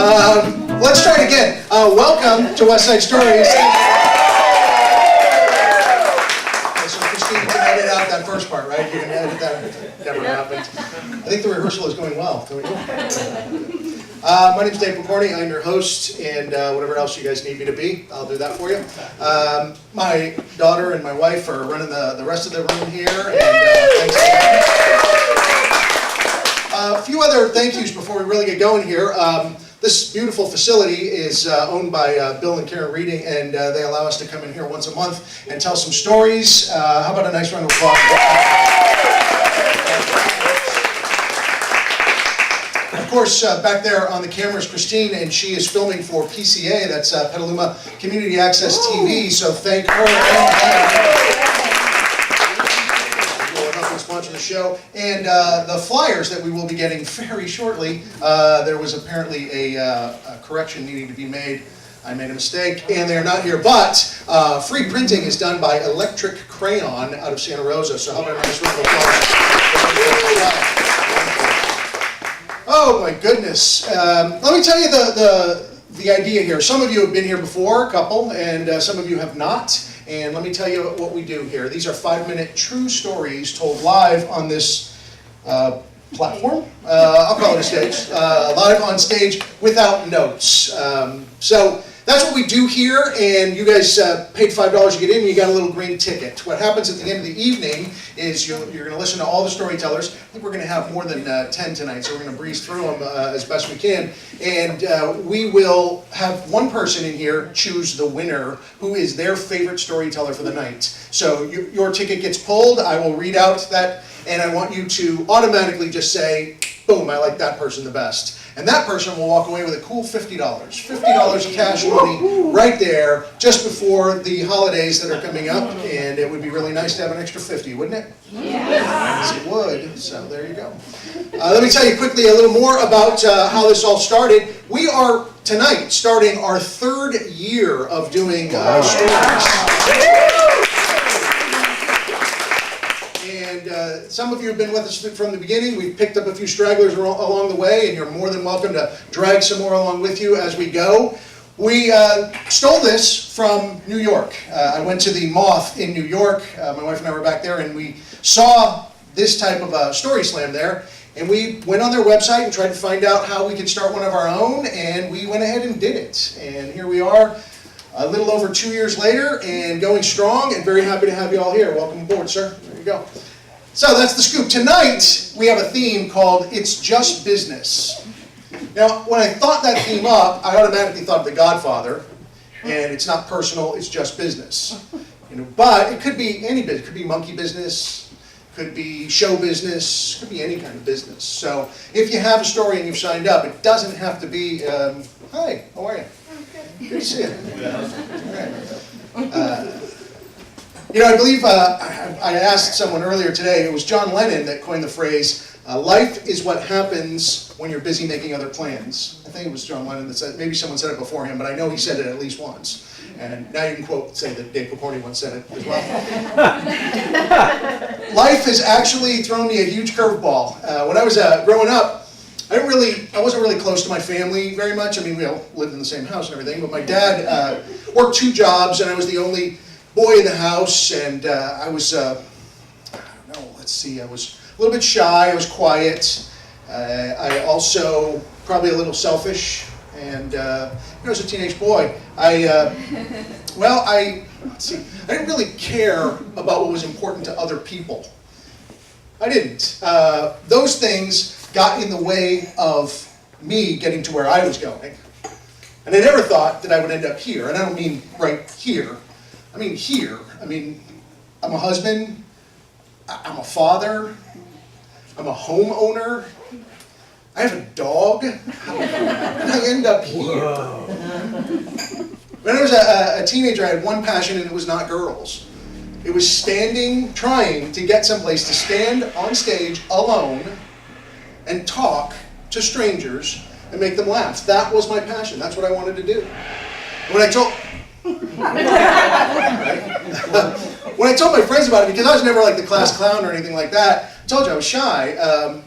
Let's try it again. Welcome to WestSide Stories. Okay, so Christine, you can edit out that first part, right? You can edit that. Never happened. I think the rehearsal is going well. My name is Dave McCorney. I'm your host, and whatever else you guys need me to be, I'll do that for you. My daughter and my wife are running the rest of the room here, and thanks to them. A few other thank yous before we really get going here. This beautiful facility is owned by Bill and Karen Reading, and they allow us to come in here once a month and tell some stories. How about a nice round of applause? Of course, back there on the camera is Christine, and she is filming for PCA, that's Petaluma Community Access TV, so thank her for helping sponsor the show. And the flyers that we will be getting very shortly, there was apparently a correction needing to be made. I made a mistake, and they're not here, but free printing is done by Electric Crayon out of Santa Rosa, so how about a nice round of applause? Oh my goodness. Let me tell you the idea here. Some of you have been here before, a couple, and some of you have not. And let me tell you what we do here. These are 5-minute true stories told live on this platform. I'll call it a stage. Live on stage without notes. So that's what we do here, and you guys paid $5 to get in, and you got a little green ticket. What happens at the end of the evening is you're going to listen to all the storytellers. I think we're going to have more than 10 tonight, so we're going to breeze through them as best we can. And we will have one person in here choose the winner, who is their favorite storyteller for the night. So your ticket gets pulled, I will read out that, and I want you to automatically just say, boom, I like that person the best. And that person will walk away with a cool $50. $50 cash money right there just before the holidays that are coming up. And it would be really nice to have an extra 50, wouldn't it? Yes, it would. So there you go. Let me tell you quickly a little more about how this all started. We are tonight starting our 3rd year of doing stories. Some of you have been with us from the beginning. We've picked up a few stragglers along the way, and you're more than welcome to drag some more along with you as we go. We stole this from New York. I went to the Moth in New York. My wife and I were back there, and we saw this type of a story slam there. And we went on their website and tried to find out how we could start one of our own, and we went ahead and did it. And here we are, a little over 2 years later, and going strong, and very happy to have you all here. Welcome aboard, sir. There you go. So that's the scoop. Tonight, we have a theme called It's Just Business. Now, when I thought that theme up, I automatically thought of The Godfather, and it's not personal, it's just business. But it could be any business. It could be monkey business, could be show business, could be any kind of business. So if you have a story and you've signed up, it doesn't have to be, hi, how are you? Good to see you. All right. I believe I asked someone earlier today, it was John Lennon that coined the phrase, life is what happens when you're busy making other plans. I think it was John Lennon that said, maybe someone said it before him, but I know he said it at least once. And now you can say that Dave McCorney once said it as well. Life has actually thrown me a huge curveball. When I was growing up, I wasn't really close to my family very much. I mean, we all lived in the same house and everything, but my dad worked 2 jobs, and I was the only boy in the house, and I was, I was a little bit shy, I was quiet. I also, probably a little selfish, and as a teenage boy, I didn't really care about what was important to other people. I didn't. Those things got in the way of me getting to where I was going. And I never thought that I would end up here, and I don't mean right here. I mean here. I mean, I'm a husband, I'm a father, I'm a homeowner, I have a dog, and I end up here. When I was a teenager, I had one passion, and it was not girls. It was trying to get someplace to stand on stage alone and talk to strangers and make them laugh. That was my passion. That's what I wanted to do. When I told when I told my friends about it, because I was never like the class clown or anything like that, I told you I was shy,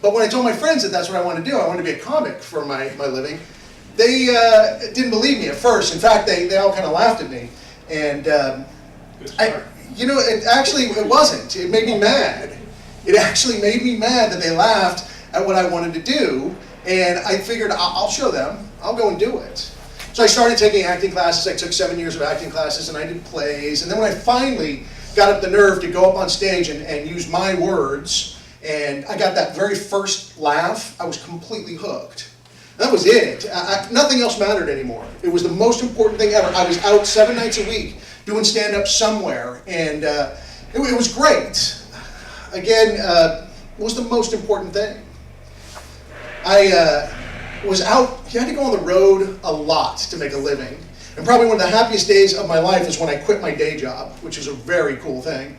but when I told my friends that that's what I wanted to do, I wanted to be a comic for my living, they didn't believe me at first. In fact, they all kind of laughed at me. And it wasn't. It made me mad. It actually made me mad that they laughed at what I wanted to do. And I figured, I'll show them. I'll go and do it. So I started taking acting classes. I took 7 years of acting classes, and I did plays. And then when I finally got up the nerve to go up on stage and use my words, and I got that very first laugh, I was completely hooked. That was it. Nothing else mattered anymore. It was the most important thing ever. I was out 7 nights a week doing stand-up somewhere, and it was great. Again, it was the most important thing. I was out, you had to go on the road a lot to make a living. And probably one of the happiest days of my life is when I quit my day job, which is a very cool thing.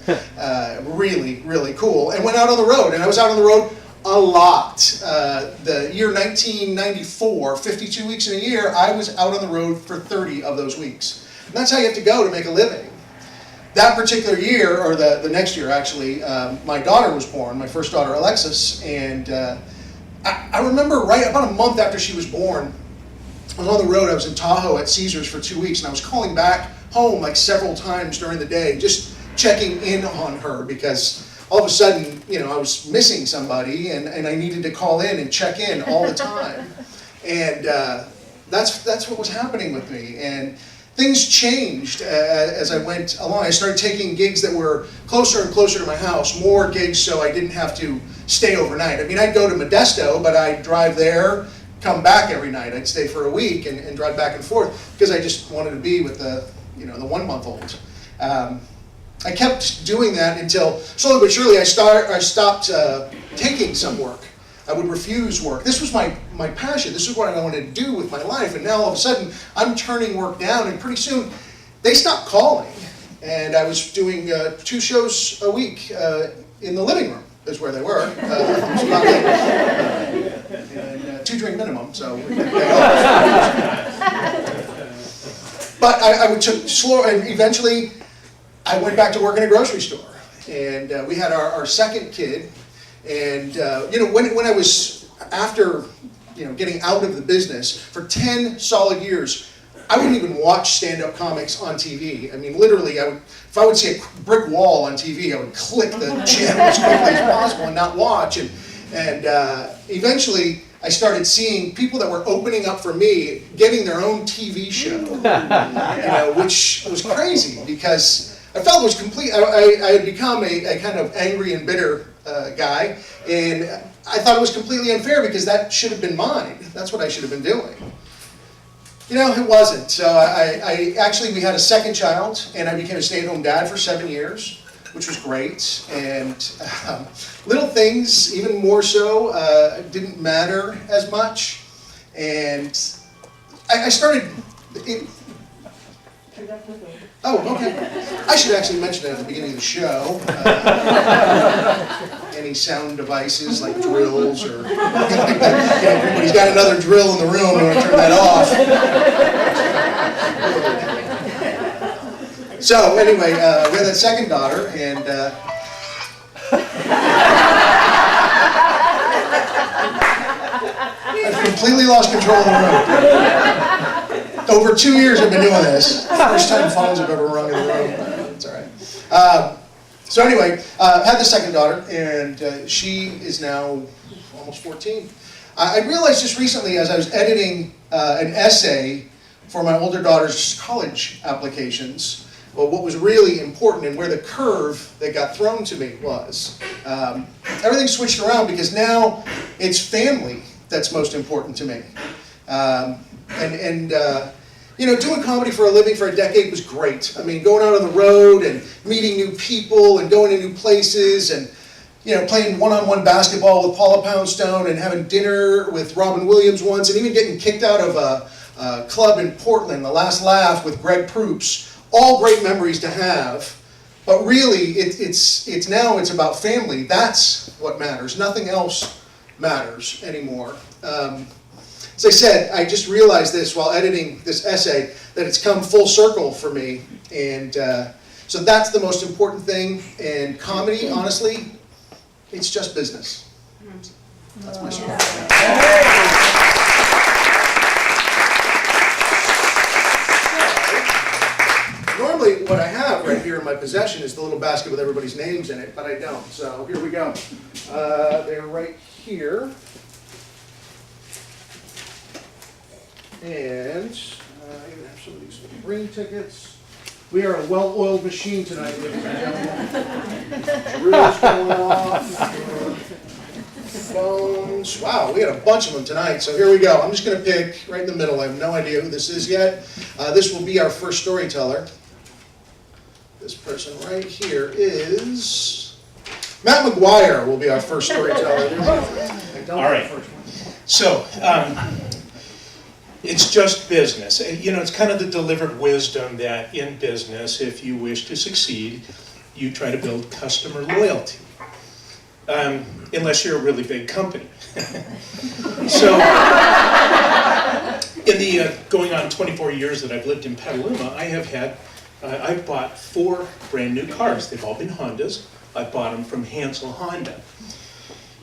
Really, really cool. And went out on the road. And I was out on the road a lot. The year 1994, 52 weeks in a year, I was out on the road for 30 of those weeks. And that's how you have to go to make a living. That particular year, or the next year actually, my daughter was born, my first daughter Alexis, and I remember right about a month after she was born, I was on the road. I was in Tahoe at Caesars for 2 weeks, and I was calling back home like several times during the day, just checking in on her, because all of a sudden, I was missing somebody, and I needed to call in and check in all the time. And that's what was happening with me. And things changed as I went along. I started taking gigs that were closer and closer to my house, more gigs so I didn't have to stay overnight. I mean, I'd go to Modesto, but I'd drive there, come back every night. I'd stay for a week and drive back and forth because I just wanted to be with the 1-month-old. I kept doing that until slowly but surely I stopped taking some work. I would refuse work. This was my passion. This is what I wanted to do with my life. And now all of a sudden I'm turning work down, and pretty soon they stopped calling. And I was doing 2 shows a week in the living room. Is where they were. And 2 drink minimum, so but I would took slow, and eventually I went back to work in a grocery store, and we had our second kid, and when I was after getting out of the business for 10 solid years, I wouldn't even watch stand-up comics on TV. I mean, literally, if I would see a brick wall on TV, I would click the channel as quickly as possible and not watch. And eventually, I started seeing people that were opening up for me getting their own TV show, which was crazy because I felt it was complete. I had become a kind of angry and bitter guy, and I thought it was completely unfair because that should have been mine. That's what I should have been doing. It wasn't. So we had a second child, and I became a stay-at-home dad for 7 years, which was great. And little things, even more so, didn't matter as much. And I started... Oh, okay. I should actually mention that at the beginning of the show. Any sound devices like drills or everybody's got another drill in the room, we want to turn that off. So anyway, we had that second daughter, and I've completely lost control of the room. Over 2 years I've been doing this. First time phones have ever rung in the room. It's all right. So anyway, had the second daughter, and she is now almost 14. I realized just recently as I was editing an essay for my older daughter's college applications, well, what was really important and where the curve that got thrown to me was. Everything switched around because now it's family that's most important to me. Doing comedy for a living for a decade was great. I mean, going out on the road and meeting new people and going to new places and, playing one-on-one basketball with Paula Poundstone and having dinner with Robin Williams once and even getting kicked out of a club in Portland, The Last Laugh with Greg Proops. All great memories to have. But really, it's now about family. That's what matters. Nothing else matters anymore. As I said, I just realized this while editing this essay, that it's come full circle for me. And so that's the most important thing. And comedy, honestly, it's just business. That's my story. my possession is the little basket with everybody's names in it, but I don't. So here we go. They're right here. And I even have some of these ring tickets. We are a well-oiled machine tonight, ladies and gentlemen. Drills going off. Phones. Wow, we had a bunch of them tonight, so here we go. I'm just going to pick right in the middle. I have no idea who this is yet. This will be our first storyteller. This person right here is Matt McGuire will be our first storyteller. All right. So, it's just business. You know, it's kind of the delivered wisdom that in business, if you wish to succeed, you try to build customer loyalty. Unless you're a really big company. So, in the going on 24 years that I've lived in Petaluma, I've bought 4 brand new cars. They've all been Hondas. I bought them from Hansel Honda.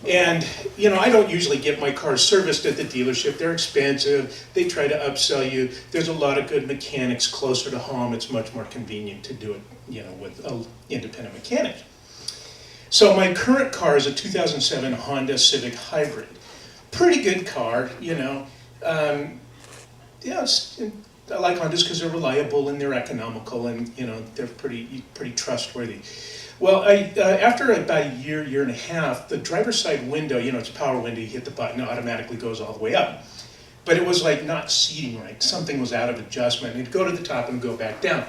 And, you know, I don't usually get my cars serviced at the dealership. They're expensive. They try to upsell you. There's a lot of good mechanics closer to home. It's much more convenient to do it, you know, with an independent mechanic. So my current car is a 2007 Honda Civic Hybrid. Pretty good car, you know. I like Hondas because they're reliable and they're economical and, you know, they're pretty trustworthy. Well, after about a year and a half, the driver's side window, you know, it's a power window, you hit the button, it automatically goes all the way up. But it was like not seating right. Something was out of adjustment. It'd go to the top and go back down.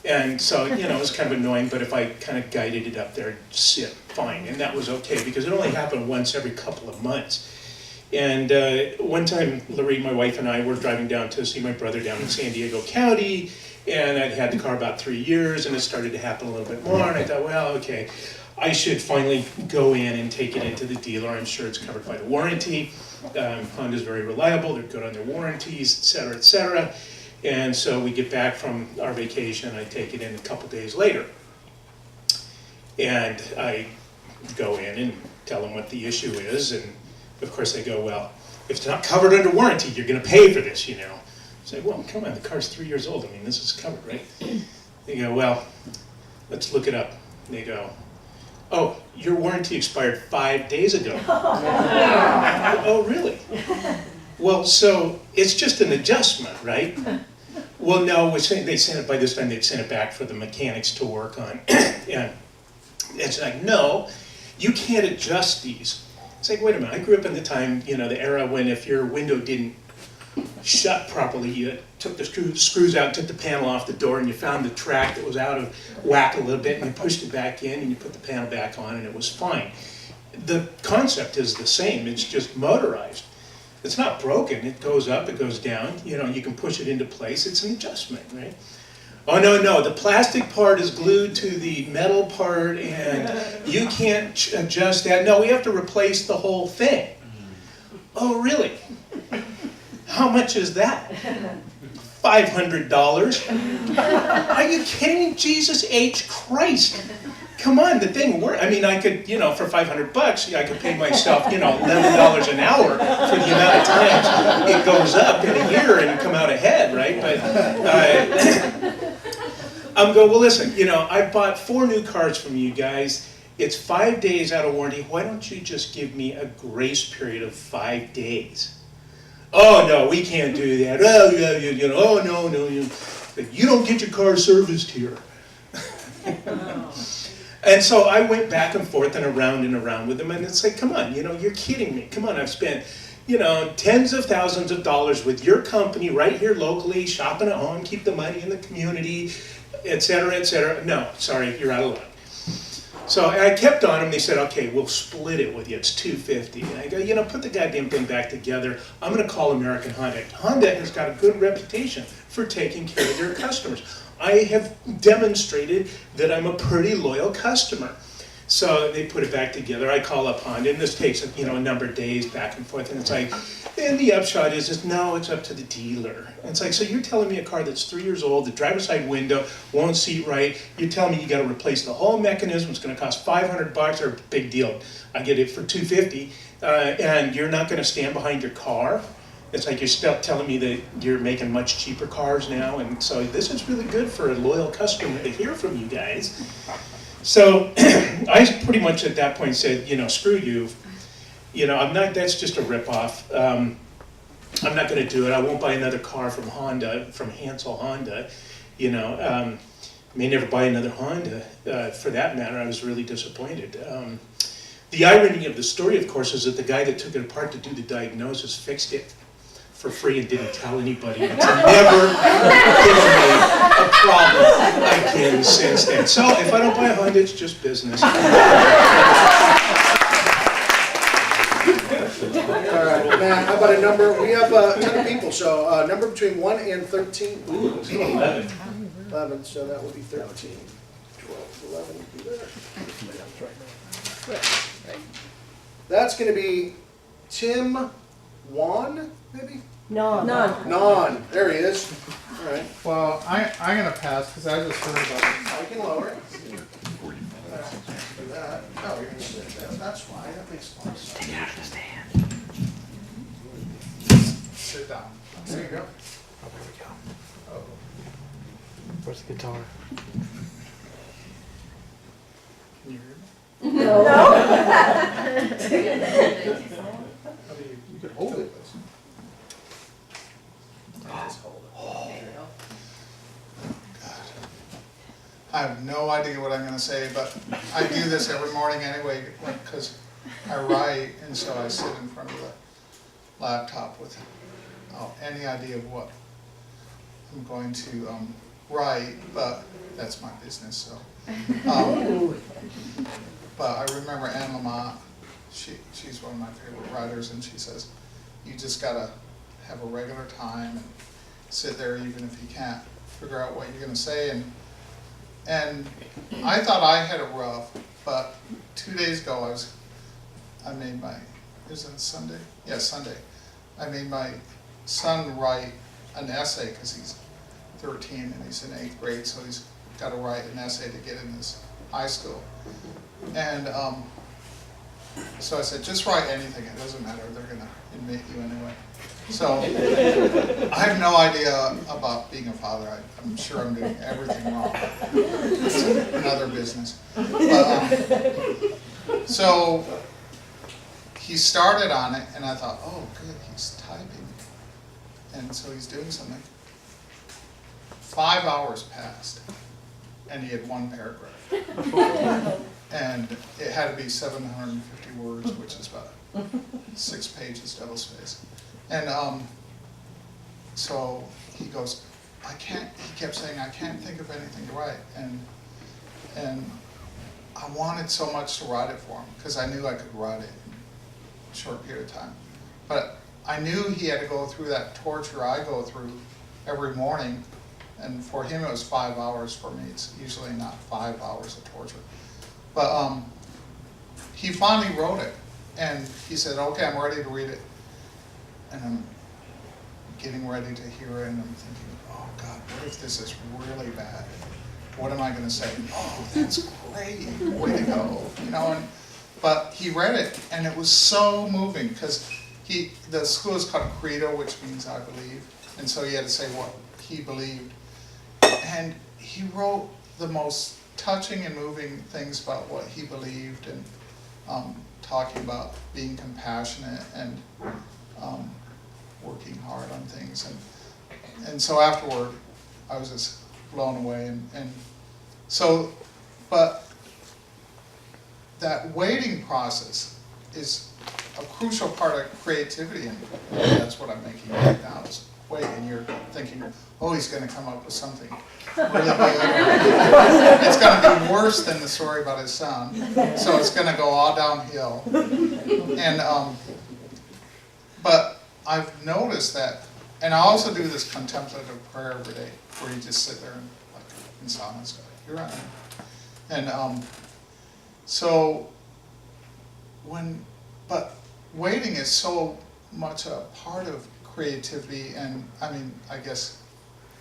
And so, you know, it was kind of annoying, but if I kind of guided it up there, it'd sit fine. And that was okay because it only happened once every couple of months. And one time, Lorraine, my wife, and I were driving down to see my brother down in San Diego County, and I'd had the car about 3 years, and it started to happen a little bit more, and I thought, well, okay, I should finally go in and take it into the dealer. I'm sure it's covered by the warranty. Honda's very reliable. They're good on their warranties, et cetera, et cetera. And so we get back from our vacation. I take it in a couple days later. And I go in and tell them what the issue is, and of course they go, well, if it's not covered under warranty, you're going to pay for this, you know. I say, well, come on, the car's 3 years old. I mean, this is covered, right? They go, well, let's look it up. And they go, oh, your warranty expired 5 days ago. Oh, really? Well, so it's just an adjustment, right? Well, no, they sent it, by this time they'd sent it back for the mechanics to work on. And it's like, no, you can't adjust these. It's like, wait a minute, I grew up in the time, you know, the era when if your window didn't shut properly, you took the screws out, took the panel off the door, and you found the track that was out of whack a little bit, and you pushed it back in, and you put the panel back on, and it was fine. The concept is the same, it's just motorized. It's not broken, it goes up, it goes down, you know, you can push it into place, it's an adjustment, right? Oh, no, the plastic part is glued to the metal part, and you can't adjust that. No, we have to replace the whole thing. Oh, really? How much is that? $500? Are you kidding me? Jesus H. Christ. Come on, the thing works. I mean, I could, you know, for $500, I could pay myself, you know, $11 an hour for the amount of times it goes up in a year and come out ahead, right? But I'm going, well, listen, you know, I bought 4 new cars from you guys. It's 5 days out of warranty. Why don't you just give me a grace period of 5 days? Oh, no, we can't do that. Oh, yeah, you know, oh, no, you don't get your car serviced here. And so I went back and forth and around with them, and it's like, come on, you know, you're kidding me. Come on, I've spent, you know, tens of thousands of dollars with your company right here locally, shopping at home, keep the money in the community, et cetera, et cetera. No, sorry, you're out of luck. So I kept on them. They said, okay, we'll split it with you. It's $250. And I go, you know, put the goddamn thing back together. I'm going to call American Honda. Honda has got a good reputation for taking care of their customers. I have demonstrated that I'm a pretty loyal customer. So they put it back together. I call up Honda, and this takes, you know, a number of days back and forth. And it's like, and the upshot is no, it's up to the dealer. And it's like, so you're telling me a car that's 3 years old, the driver's side window won't seat right. You're telling me you got to replace the whole mechanism. It's going to cost $500 or a big deal. I get it for $250, and you're not going to stand behind your car It's like you're still telling me that you're making much cheaper cars now, and so this is really good for a loyal customer to hear from you guys. So I pretty much at that point said, screw you. I'm not. That's just a ripoff. I'm not going to do it. I won't buy another car from Hansel Honda. May never buy another Honda. For that matter, I was really disappointed. The irony of the story, of course, is that the guy that took it apart to do the diagnosis fixed it for free and didn't tell anybody. It's never given me a problem again since then. So if I don't buy a Honda, it's just business. All right, Matt, how about a number? We have a ton of people, so number between 1 and 13. Ooh, 11. 11, so that would be 13. 12, 11 would be there. That's going to be Tim Wan, maybe? No. Non. There he is. All right. Well, I'm going to pass because I just heard about it. I can lower it. That. Oh, you're going to sit there. That's fine. That makes a lot of sense. Take it out of the stand. Sit down. There you go. Oh, there we go. Oh. Where's the guitar? Can you hear me? No. You could hold it. I have no idea what I'm going to say, but I do this every morning anyway because I write, and so I sit in front of the laptop without any idea of what I'm going to write, but that's my business. So, but I remember Anne Lamott. She's one of my favorite writers, and she says, "You just gotta have a regular time and sit there, even if you can't figure out what you're going to say." And I thought I had it rough, but 2 days ago I made my, is it Sunday? Yeah, Sunday. I made my son write an essay because he's 13 and he's in 8th grade, so he's got to write an essay to get in this high school. And so I said, just write anything, it doesn't matter, they're going to admit you anyway. So I have no idea about being a father. I'm sure I'm doing everything wrong. It's another business. So he started on it, and I thought, oh, good, he's typing. And so he's doing something. 5 hours passed, and he had one paragraph. And it had to be 750 words, which is about 6 pages double-spaced. And so he goes, he kept saying, I can't think of anything to write. And I wanted so much to write it for him, because I knew I could write it in a short period of time. But I knew he had to go through that torture I go through every morning. And for him, it was 5 hours. For me, it's usually not 5 hours of torture. But he finally wrote it, and he said, okay, I'm ready to read it. And I'm getting ready to hear it, and I'm thinking, oh God, what if this is really bad? What am I going to say? Oh, that's great, way to go, but he read it, and it was so moving, because the school is called Credo, which means I believe, and so he had to say what he believed. And he wrote the most touching and moving things about what he believed, and talking about being compassionate and working hard on things, and so afterward I was just blown away, and so, but that waiting process is a crucial part of creativity, and that's what I'm making right now, is wait, and you're thinking, oh, he's going to come up with something really good. It's going to be worse than the story about his son, so it's going to go all downhill. And but I've noticed that, and I also do this contemplative prayer every day, where you just sit there and like in silence, go, you're right. And so but waiting is so much a part of creativity, and I mean, I guess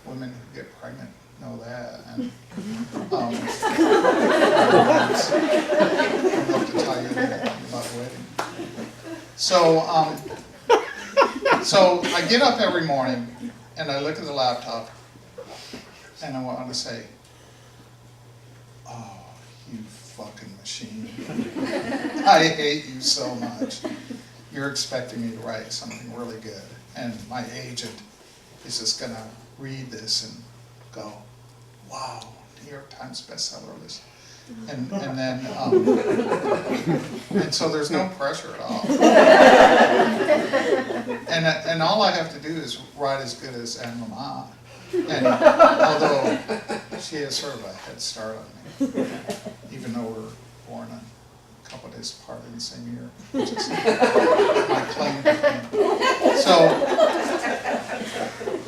women who get pregnant know that, and I don't have to tell you anything about wedding. So So I get up every morning and I look at the laptop and I want to say, oh, you fucking machine. I hate you so much. You're expecting me to write something really good. And my agent is just gonna read this and go, wow, New York Times bestseller list. And then, and so there's no pressure at all. And all I have to do is write as good as Anne Lamott. And although she has sort of a head start on me, even though we're born a couple days apart in the same year, which is my claim to fame. So,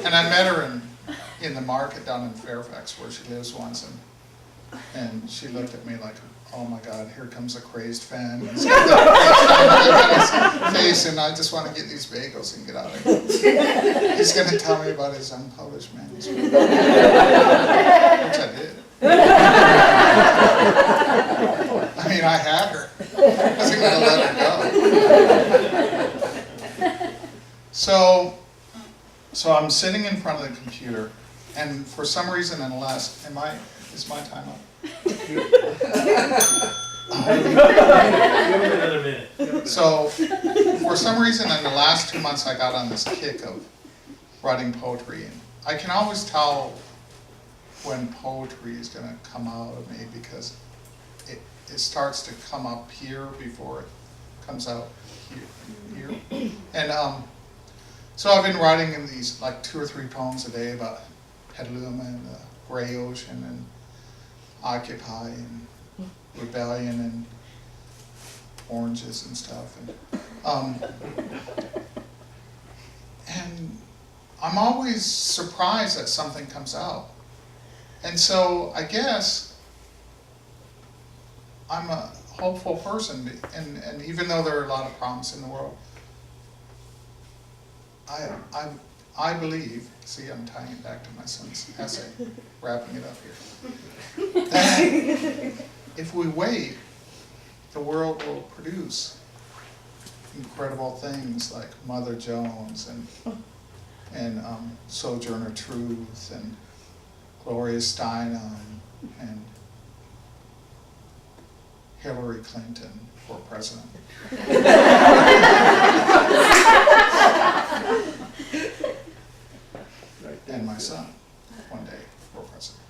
and I met her in the market down in Fairfax where she lives once, and she looked at me like, oh my God, here comes a crazed fan. He's got that on his face, and I just want to get these bagels and get out of here. He's going to tell me about his unpublished manuscript, which I did. I mean, I had her. I wasn't going to let her go. So I'm sitting in front of the computer, and for some reason in the last, is my time up? Another minute. So, for some reason in the last 2 months I got on this kick of writing poetry, and I can always tell when poetry is going to come out of me because it starts to come up here before it comes out here. And so I've been writing in these like 2 or 3 poems a day about Petaluma and the gray ocean and Occupy and Rebellion and oranges and stuff, and I'm always surprised that something comes out, and so I guess I'm a hopeful person, and even though there are a lot of problems in the world, I believe, see, I'm tying it back to my son's essay, wrapping it up here, that if we wait, the world will produce incredible things like Mother Jones and Sojourner Truth and Gloria Steinem and Hillary Clinton for president. And my son, one day, for president.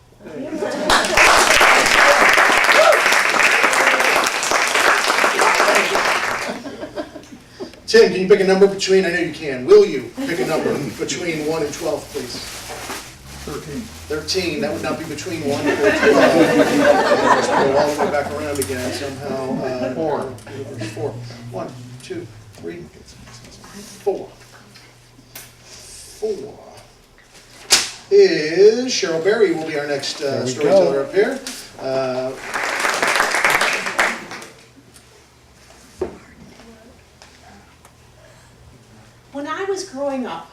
Tim, can you pick a number between, I know you can, will you pick a number between 1 and 12, please? 13. 13, that would not be between 1 and 12. Let's go all the way back around again somehow. 4. 4. 1, 2, 3, 4. 4 is Cheryl Berry will be our next storyteller up here. When I was growing up,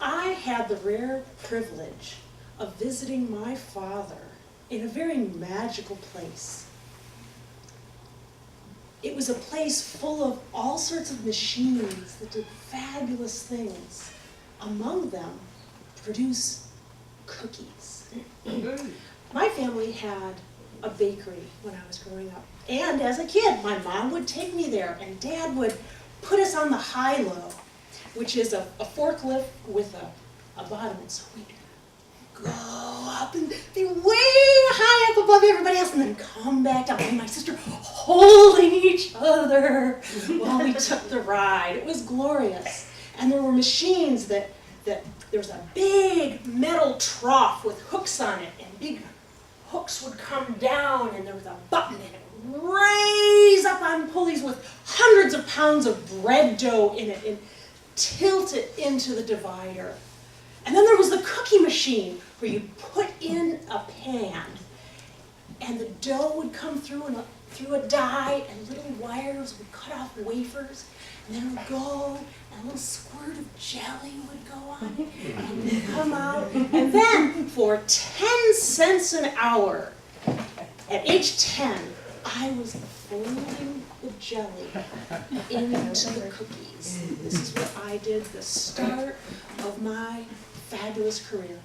I had the rare privilege of visiting my father in a very magical place. It was a place full of all sorts of machines that did fabulous things. Among them, produce cookies. My family had a bakery when I was growing up. And as a kid, my mom would take me there and Dad would put us on the high-low, which is a forklift with a bottom. And so we'd go up and be way high up above everybody else and then come back down. Me and my sister holding each other while we took the ride. It was glorious. And there were machines that there was a big metal trough with hooks on it, and big hooks would come down, and there was a button, and it would raise up on pulleys with hundreds of pounds of bread dough in it and tilt it into the divider. And then there was the cookie machine where you put in a pan, and the dough would come through a die, and little wires would cut off wafers, and then it would go, and a little squirt of jelly would go on it, and it would come out. And then, for 10 cents an hour, at age 10, I was folding the jelly into the cookies. This is what I I did the start of my fabulous career.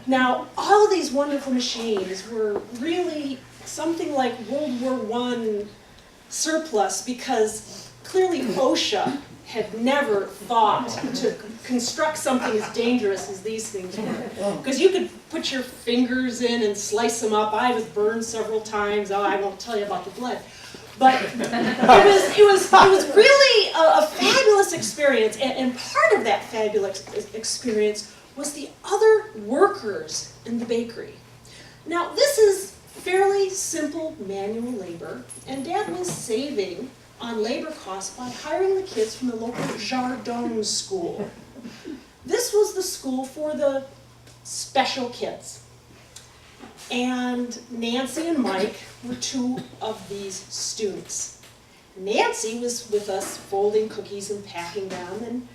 Now, all of these wonderful machines were really something like World War I surplus, because clearly OSHA had never thought to construct something as dangerous as these things were. Because you could put your fingers in and slice them up. I was burned several times. Oh, I won't tell you about the blood. But it was really a fabulous experience, and part of that fabulous experience was the other workers in the bakery. Now, this is fairly simple manual labor, and Dad was saving on labor costs by hiring the kids from the local Jardin school. This was the school for the special kids. And Nancy and Mike were two of these students. Nancy was with us folding cookies and packing them, and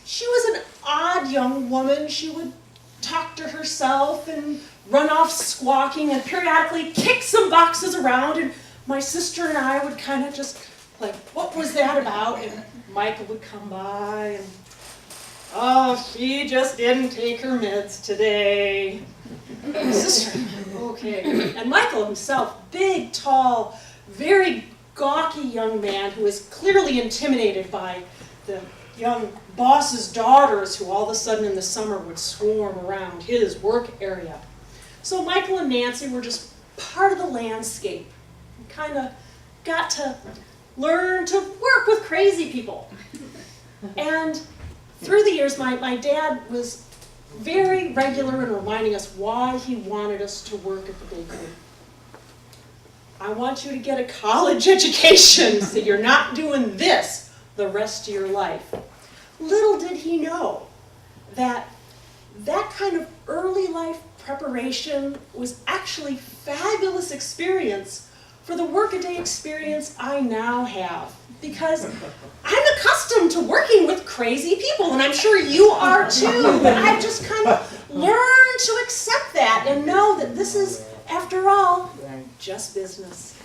she was an odd young woman. She would talk to herself and run off squawking and periodically kick some boxes around, and my sister and I would kind of just like, what was that about? And Michael would come by and, oh, she just didn't take her meds today. My sister, okay. And Michael himself, big, tall, very gawky young man who was clearly intimidated by the young boss's daughters who all of a sudden in the summer would swarm around his work area. So Michael and Nancy were just part of the landscape. We kind of got to learn to work with crazy people. And through the years, my dad was very regular in reminding us why he wanted us to work at the bakery. I want you to get a college education so you're not doing this the rest of your life. Little did he know that that kind of early life preparation was actually fabulous experience for the workaday experience I now have. Because I'm accustomed to working with crazy people, and I'm sure you are too, but I've just kind of learned to accept that and know that this is, after all, just business.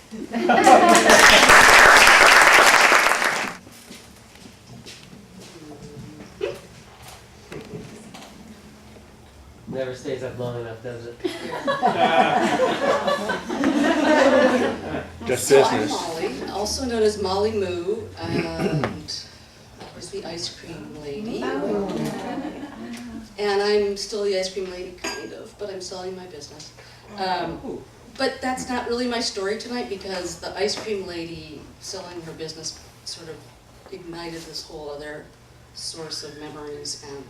Never stays up long enough, does it? Just So business. I'm Molly, also known as Molly Moo, and that was the ice cream lady. And I'm still the ice cream lady, kind of, but I'm selling my business. But that's not really my story tonight, because the ice cream lady selling her business sort of ignited this whole other source of memories and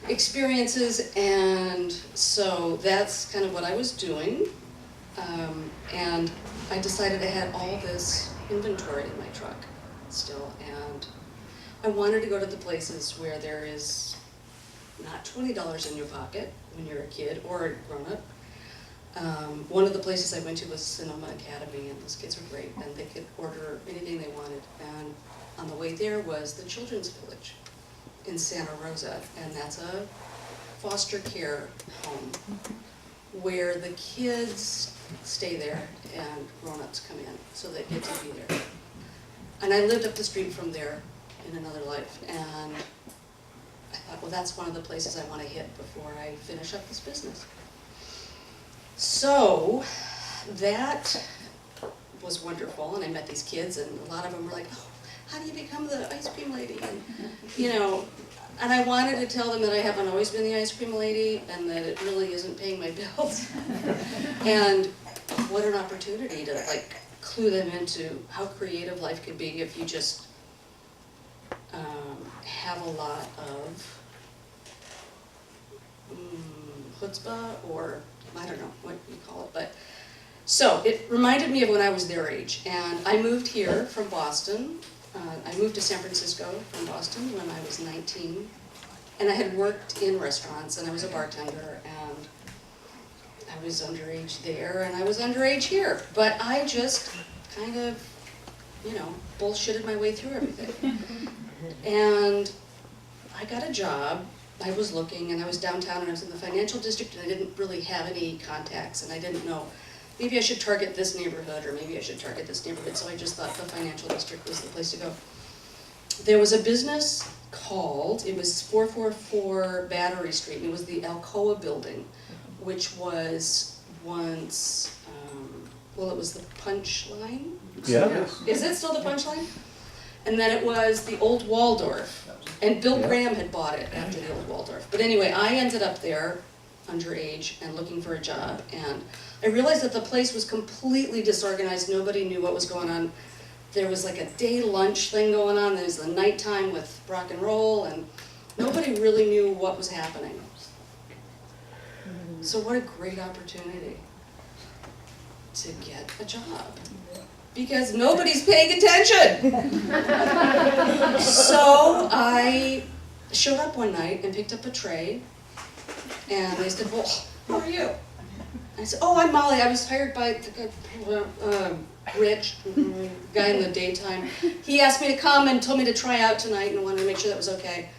experiences, and so that's kind of what I was doing. And I decided I had all this inventory in my truck still, and I wanted to go to the places where there is not $20 in your pocket when you're a kid or a grown-up. One of the places I went to was Sonoma Academy, and those kids were great, and they could order anything they wanted. And on the way there was the Children's Village in Santa Rosa, and that's a foster care home where the kids stay there and grown-ups come in, so they get to be there. And I lived up the street from there in another life, and I thought, well, that's one of the places I want to hit before I finish up this business. So that was wonderful, and I met these kids, and a lot of them were like, oh, how do you become the ice cream lady? And, you know, and I wanted to tell them that I haven't always been the ice cream lady, and that it really isn't paying my bills. And what an opportunity to like clue them into how creative life could be if you just have a lot of chutzpah, or I don't know what you call it, but so it reminded me of when I was their age, and I moved here from Boston. I moved to San Francisco from Boston when I was 19, and I had worked in restaurants, and I was a bartender, and I was underage there, and I was underage here, but I just kind of, you know, bullshitted my way through everything. And I got a job. I was looking, and I was downtown, and I was in the financial district, and I didn't really have any contacts, and I didn't know, maybe I should target this neighborhood, or maybe I should target this neighborhood, so I just thought the financial district was the place to go. there was a business called, it was 444 Battery Street, and it was the Alcoa building, which was once, well, it was the Punch Line? Yeah. Is it still the Punch Line? And then it was the old Waldorf, and Bill Yeah. Graham had bought it after the old Waldorf. But anyway, I ended up there, underage, and looking for a job, and I realized that the place was completely disorganized, nobody knew what was going on. There was like a day lunch thing going on, there was the nighttime with rock and roll, and nobody really knew what was happening. So what a great opportunity to get a job, because nobody's paying attention. So I showed up one night and picked up a tray, and they said, well, who are you? I said, oh, I'm Molly, I was hired by the Rich, guy in the daytime. He asked me to come and told me to try out tonight and wanted to make sure that was okay.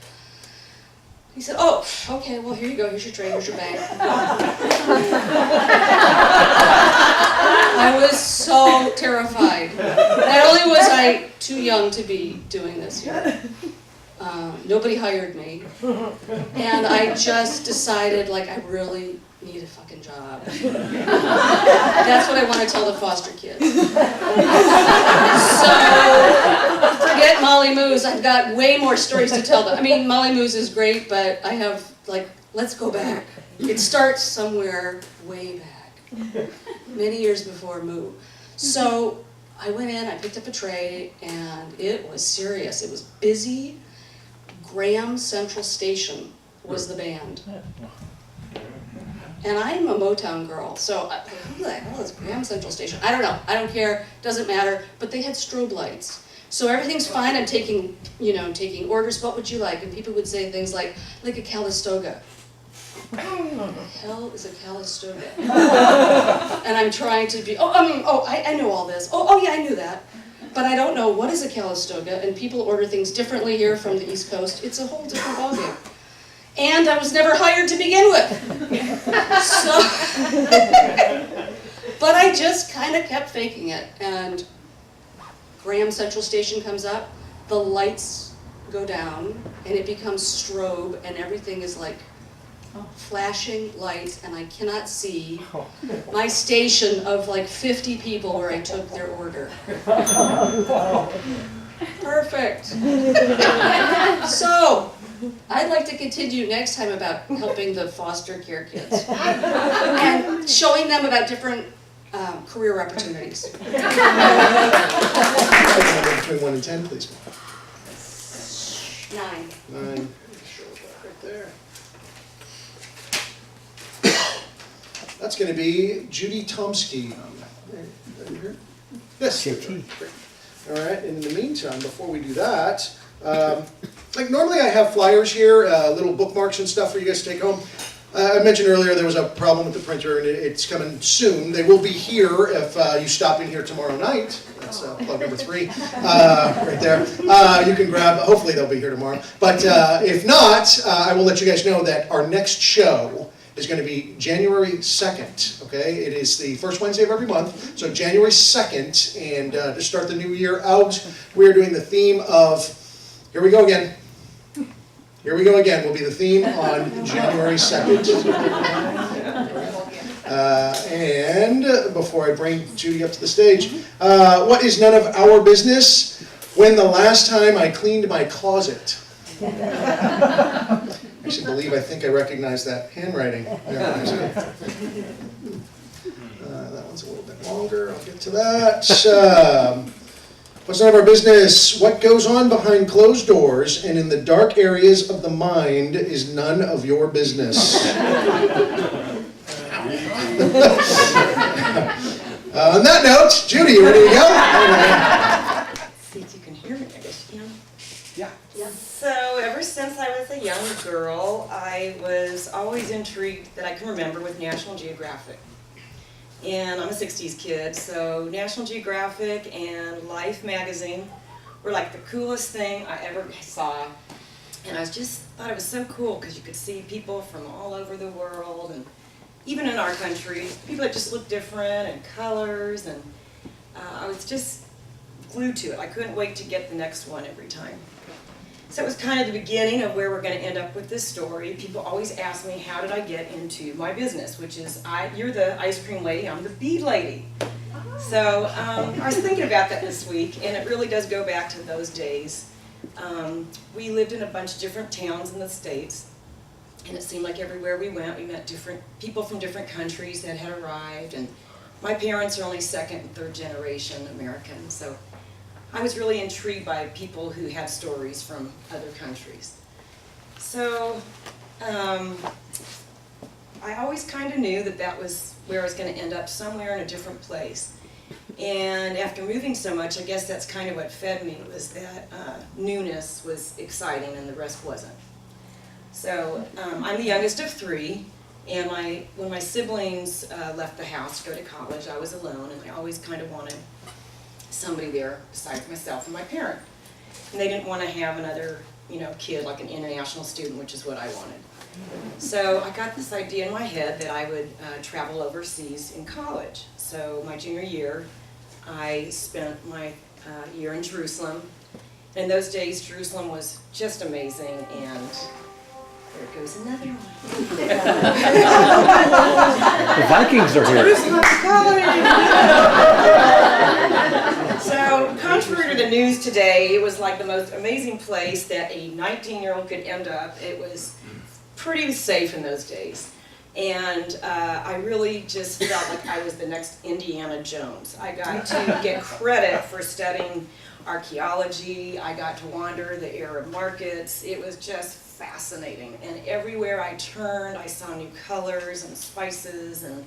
He said, oh, okay, well, here you go, here's your tray, here's your bag. I was so terrified. Not only was I too young to be doing this here, nobody hired me, and I just decided, like, I really need a fucking job. That's what I want to tell the foster kids. So, forget Molly Moose, I've got way more stories to tell them. I mean, Molly Moose is great, but I have, like, let's go back. It starts somewhere way back, many years before Moo. So, I went in, I picked up a tray, and it was serious. It was busy. Graham Central Station was the band. And I'm a Motown girl, so who the hell is Graham Central Station? I don't know, I don't care, doesn't matter, but they had strobe lights. So everything's fine, I'm taking orders, what would you like? And people would say things like a Calistoga. What the hell is a Calistoga? And I'm trying to be, I know all this. Oh yeah, I knew that. But I don't know what is a Calistoga, and people order things differently here from the East Coast. It's a whole different ballgame. And I was never hired to begin with. So, but I just kind of kept faking it. And Graham Central Station comes up, the lights go down, and it becomes strobe, and everything is like flashing lights, and I cannot see my station of like 50 people where I took their order. Perfect. So, I'd like to continue next time about helping the foster care kids and showing them about different career opportunities. Between 1 and 10, please. 9. 9. Right there. That's going to be Judy Tomsky. Yes. JT. All right. In the meantime, before we do that, like normally I have flyers here, little bookmarks and stuff for you guys to take home. I mentioned earlier there was a problem with the printer, and it's coming soon. They will be here if you stop in here tomorrow night. That's plug number 3 right there. You can grab, hopefully they'll be here tomorrow. But if not, I will let you guys know that our next show is going to be January 2nd, okay? It is the first Wednesday of every month, so January 2nd, and to start the new year out, we're doing the theme of, here we go again. Here we go again, will be the theme on January 2nd. And before I bring Judy up to the stage, what is none of our business? When the last time I cleaned my closet. I should believe I think I recognize that handwriting. That one's a little bit longer, I'll get to that. What's none of our business? What goes on behind closed doors and in the dark areas of the mind is none of your business. On that note, Judy, you ready to go? See if you can hear me, I guess you can. Yeah. So ever since I was a young girl, I was always intrigued that I can remember with National Geographic. And I'm a 60s kid, so National Geographic and Life magazine were like the coolest thing I ever saw. And I just thought it was so cool because you could see people from all over the world, and even in our country, people that just looked different, and colors, and I was just glued to it. I couldn't wait to get the next one every time. So it was kind of the beginning of where we're going to end up with this story. People always ask me, how did I get into my business, which is, you're the ice cream lady, I'm the bead lady. So I was thinking about that this week, and it really does go back to those days. We lived in a bunch of different towns in the States, and it seemed like everywhere we went, we met different people from different countries that had arrived, and my parents are only second and third generation American, so I was really intrigued by people who had stories from other countries. So I always kind of knew that that was where I was going to end up, somewhere in a different place. And after moving so much, I guess that's kind of what fed me, was that newness was exciting and the rest wasn't. So I'm the youngest of three, and when my siblings left the house to go to college, I was alone, and I always kind of wanted somebody there besides myself and my parent. And they didn't want to have another, kid, like an international student, which is what I wanted. So I got this idea in my head that I would travel overseas in college. So my junior year, I spent my year in Jerusalem. In those days, Jerusalem was just amazing, and there goes another one. The Vikings are here. Jerusalem College! So, contrary to the news today, it was like the most amazing place that a 19-year-old could end up. It was pretty safe in those days. And I really just felt like I was the next Indiana Jones. I got to get credit for studying archaeology. I got to wander the Arab markets. It was just fascinating. And everywhere I turned, I saw new colors and spices, and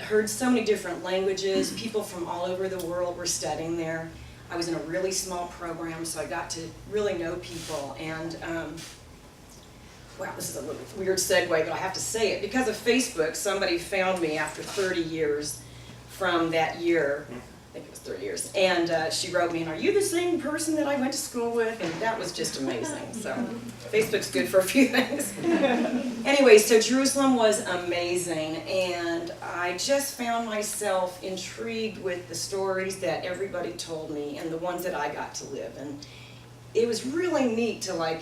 heard so many different languages. People from all over the world were studying there. I was in a really small program, so I got to really know people. And wow, this is a little weird segue, but I have to say it. Because of Facebook, somebody found me after 30 years from that year. I think it was 30 years. And she wrote me, and are you the same person that I went to school with? And that was just amazing. So Facebook's good for a few things. Anyway, so Jerusalem was amazing. And I just found myself intrigued with the stories that everybody told me and the ones that I got to live. And it was really neat to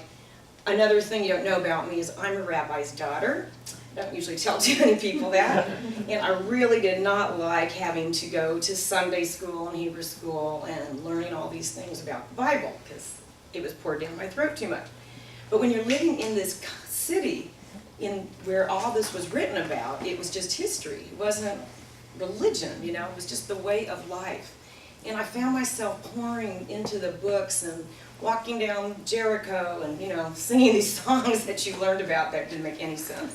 another thing you don't know about me is I'm a rabbi's daughter. I don't usually tell too many people that. And I really did not like having to go to Sunday school and Hebrew school and learning all these things about the Bible, because it was poured down my throat too much. But when you're living in this city where all this was written about, it was just history. It wasn't religion, it was just the way of life. And I found myself pouring into the books and walking down Jericho and, singing these songs that you learned about that didn't make any sense.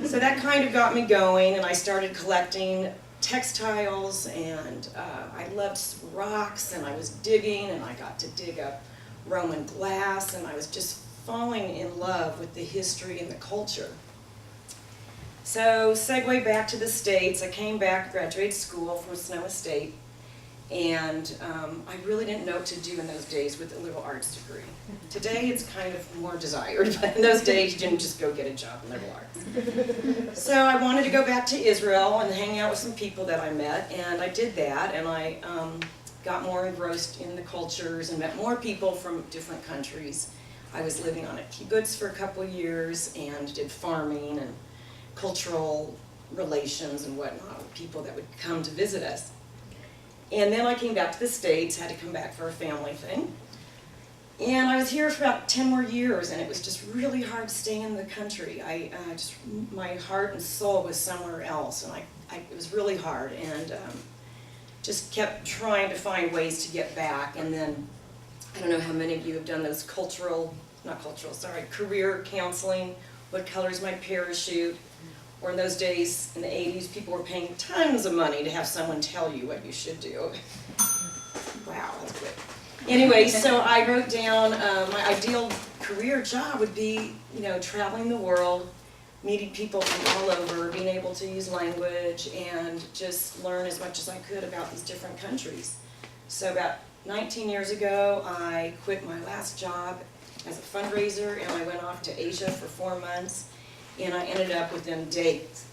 So that kind of got me going, and I started collecting textiles, and I loved rocks, and I was digging, and I got to dig up Roman glass, and I was just falling in love with the history and the culture. So, segue back to the States, I came back, graduated school from Sonoma State, and I really didn't know what to do in those days with a liberal arts degree. Today it's kind of more desired, but in those days you didn't just go get a job in liberal arts. So I wanted to go back to Israel and hang out with some people that I met, and I did that, and I got more engrossed in the cultures and met more people from different countries. I was living on a kibbutz for a couple of years and did farming and cultural relations and whatnot with people that would come to visit us. And then I came back to the States, had to come back for a family thing. And I was here for about 10 more years, and it was just really hard to stay in the country. My heart and soul was somewhere else, and it was really hard, and just kept trying to find ways to get back. And then, I don't know how many of you have done those career counseling, what color's my parachute, or in those days, in the 80s, people were paying tons of money to have someone tell you what you should do. Wow, that's quick. Anyway, so I wrote down my ideal career job would be, traveling the world, meeting people from all over, being able to use language, and just learn as much as I could about these different countries. So about 19 years ago, I quit my last job as a fundraiser, and I went off to Asia for 4 months. And I ended up within days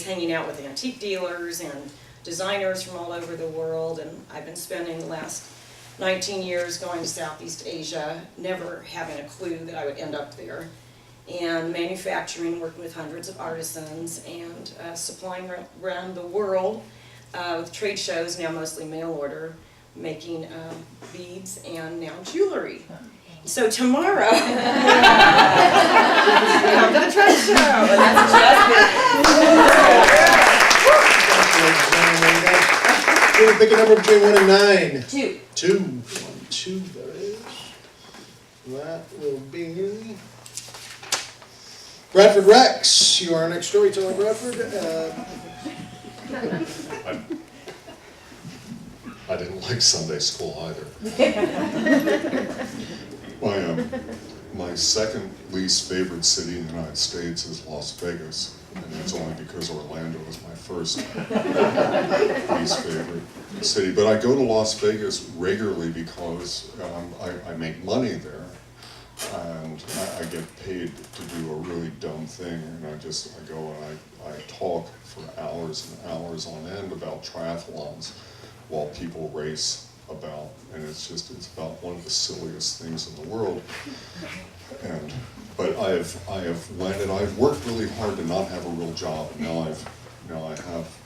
hanging out with antique dealers and designers from all over the world. And I've been spending the last 19 years going to Southeast Asia, never having a clue that I would end up there. And manufacturing, working with hundreds of artisans, and supplying around the world with trade shows, now mostly mail order, making beads and now jewelry. So tomorrow, come to the trade show, and that's just We'll pick a number between 1 and 9. 2. 2. 1, 2, that is. That will be Bradford Rex. You are our next storyteller, Bradford. I didn't like Sunday school either. My second least favorite city in the United States is Las Vegas, and it's only because Orlando is my first least favorite city. But I go to Las Vegas regularly because I make money there, and I get paid to do a really dumb thing, and I go and I talk for hours and hours on end about triathlons while people race about, and it's about one of the silliest things in the world. But I've worked really hard to not have a real job, and now I have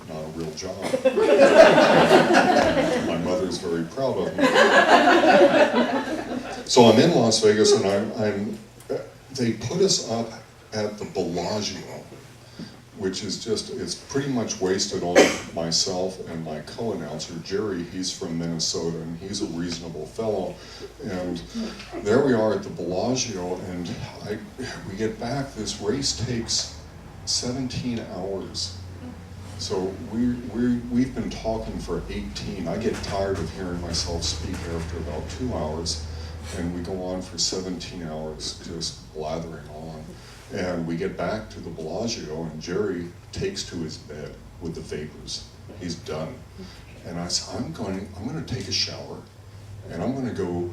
not a real job. My mother's very proud of me. So I'm in Las Vegas, and they put us up at the Bellagio, which is it's pretty much wasted on myself and my co-announcer, Jerry. He's from Minnesota, and he's a reasonable fellow. And there we are at the Bellagio, and we get back, this race takes 17 hours. So we've been talking for 18. I get tired of hearing myself speak after about 2 hours, and we go on for 17 hours just blathering on. And we get back to the Bellagio, and Jerry takes to his bed with the vapors. He's done. And I said, I'm going to take a shower, and I'm going to go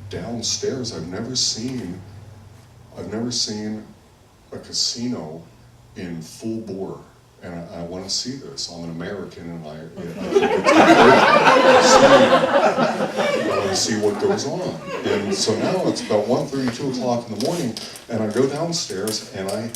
downstairs. I've never seen a casino in full bore, and I want to see this. I'm an American, and I think it's I want to see what goes on. And so now it's about 1:30, 2 o'clock in the morning, and I go downstairs, and I,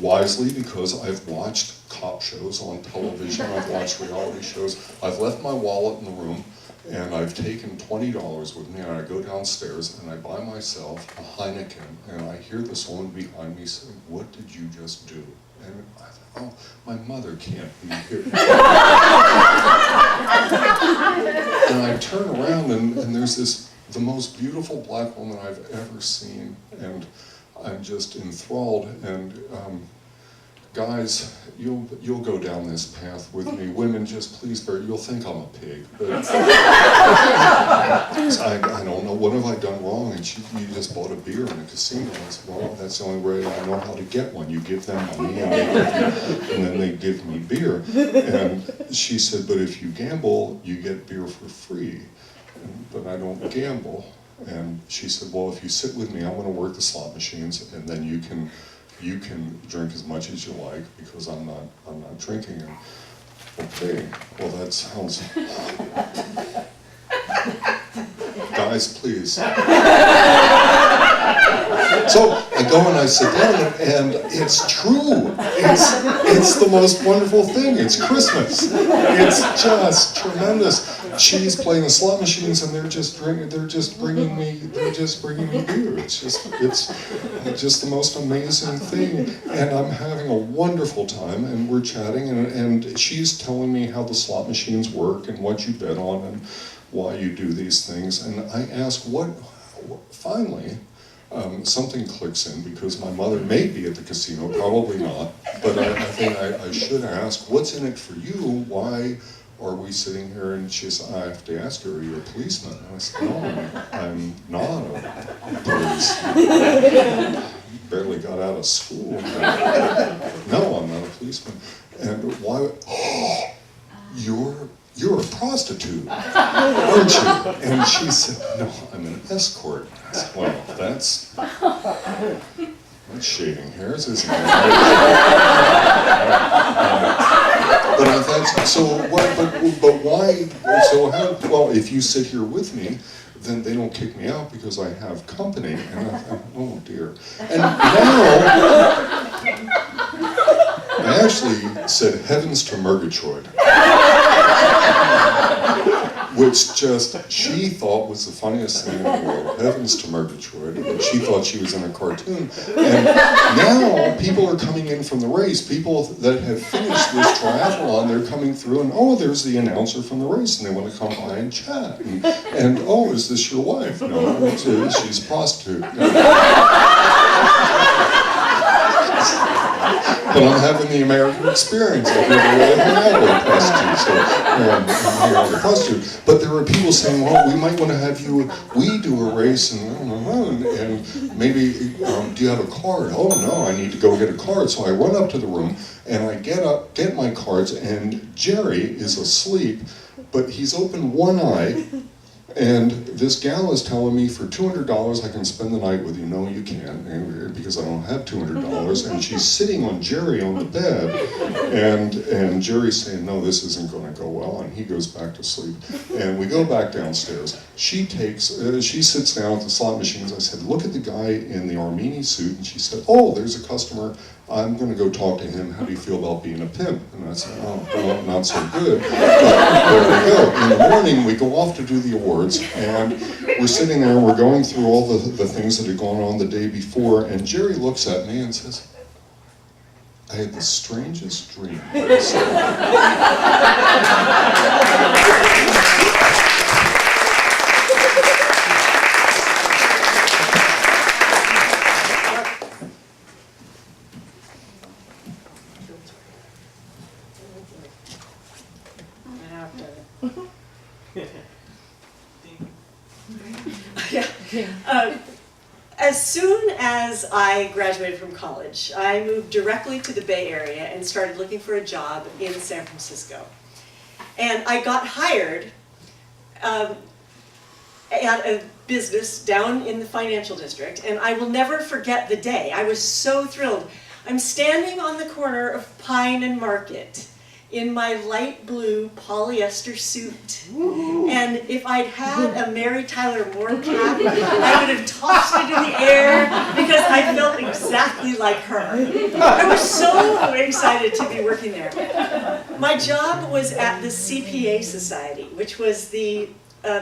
wisely, because I've watched cop shows on television, I've watched reality shows, I've left my wallet in the room, and I've taken $20 with me, and I go downstairs, and I buy myself a Heineken, and I hear this woman behind me say, "What did you just do?" And I thought, oh, my mother can't be here. And I turn around, and there's the most beautiful black woman I've ever seen, and I'm just enthralled. And guys, you'll go down this path with me. Women, just please bear. You'll think I'm a pig, but I don't know. What have I done wrong? And you just bought a beer in a casino. I said, well, that's the only way I know how to get one. You give them money, and then they give me beer. And she said, but if you gamble, you get beer for free. But I don't gamble. And she said, well, if you sit with me, I'm going to work the slot machines, and then you can drink as much as you like, because I'm not drinking. And okay, well, that sounds. Guys, please. So I go and I sit down, and it's true. It's the most wonderful thing. It's Christmas. It's just tremendous. She's playing the slot machines, and they're just bringing me beer. It's just the most amazing thing. And I'm having a wonderful time, and we're chatting, and she's telling me how the slot machines work and what you bet on and why you do these things. And I ask, finally, something clicks in, because my mother may be at the casino, probably not, but I think I should ask, what's in it for you? Why are we sitting here? And she said, I have to ask her, are you a policeman? And I said, no, I'm not a policeman. Barely got out of school. No, I'm not a policeman. And why? Oh, you're a prostitute, aren't you? And she said, no, I'm an escort. I said, well, that's shaving hairs, isn't it? But I thought, so what, but why, so how, well, if you sit here with me, then they don't kick me out because I have company, and I thought, oh dear. And now, I actually said heavens to Murgatroyd. Which just, she thought was the funniest thing in the world, heavens to Murgatroyd, and she thought she was in a cartoon. And now, people are coming in from the race, people that have finished this triathlon, they're coming through and, oh, there's the announcer from the race, and they want to come by and chat. And oh, is this your wife? No, it is, she's a prostitute. But I'm having the American experience. I've never really hung out with a prostitute, so I'm hanging out with a prostitute. But there are people saying, well, we might want to have you, we do a race, and maybe, do you have a card? Oh no, I need to go get a card. So I run up to the room, and I get my cards, and Jerry is asleep, but he's opened one eye, and this gal is telling me for $200 I can spend the night with you. No, you can't, because I don't have $200. And she's sitting on Jerry on the bed, and Jerry's saying, no, this isn't going to go well, and he goes back to sleep. And we go back downstairs. She sits down at the slot machines. I said, look at the guy in the Armani suit, and she said, oh, there's a customer. I'm going to go talk to him. How do you feel about being a pimp? And I said, oh, well, not so good. But there we go. In the morning, we go off to do the awards, and we're sitting there, we're going through all the things that had gone on the day before, and Jerry looks at me and says, I had the strangest dream. As soon as I graduated from college, I moved directly to the Bay Area and started looking for a job in San Francisco. And I got hired at a business down in the financial district, and I will never forget the day. I was so thrilled. I'm standing on the corner of Pine and Market in my light blue polyester suit. And if I'd had a Mary Tyler Moore cap, I would have tossed it in the air because I felt exactly like her. I was so excited to be working there. My job was at the CPA Society, which was the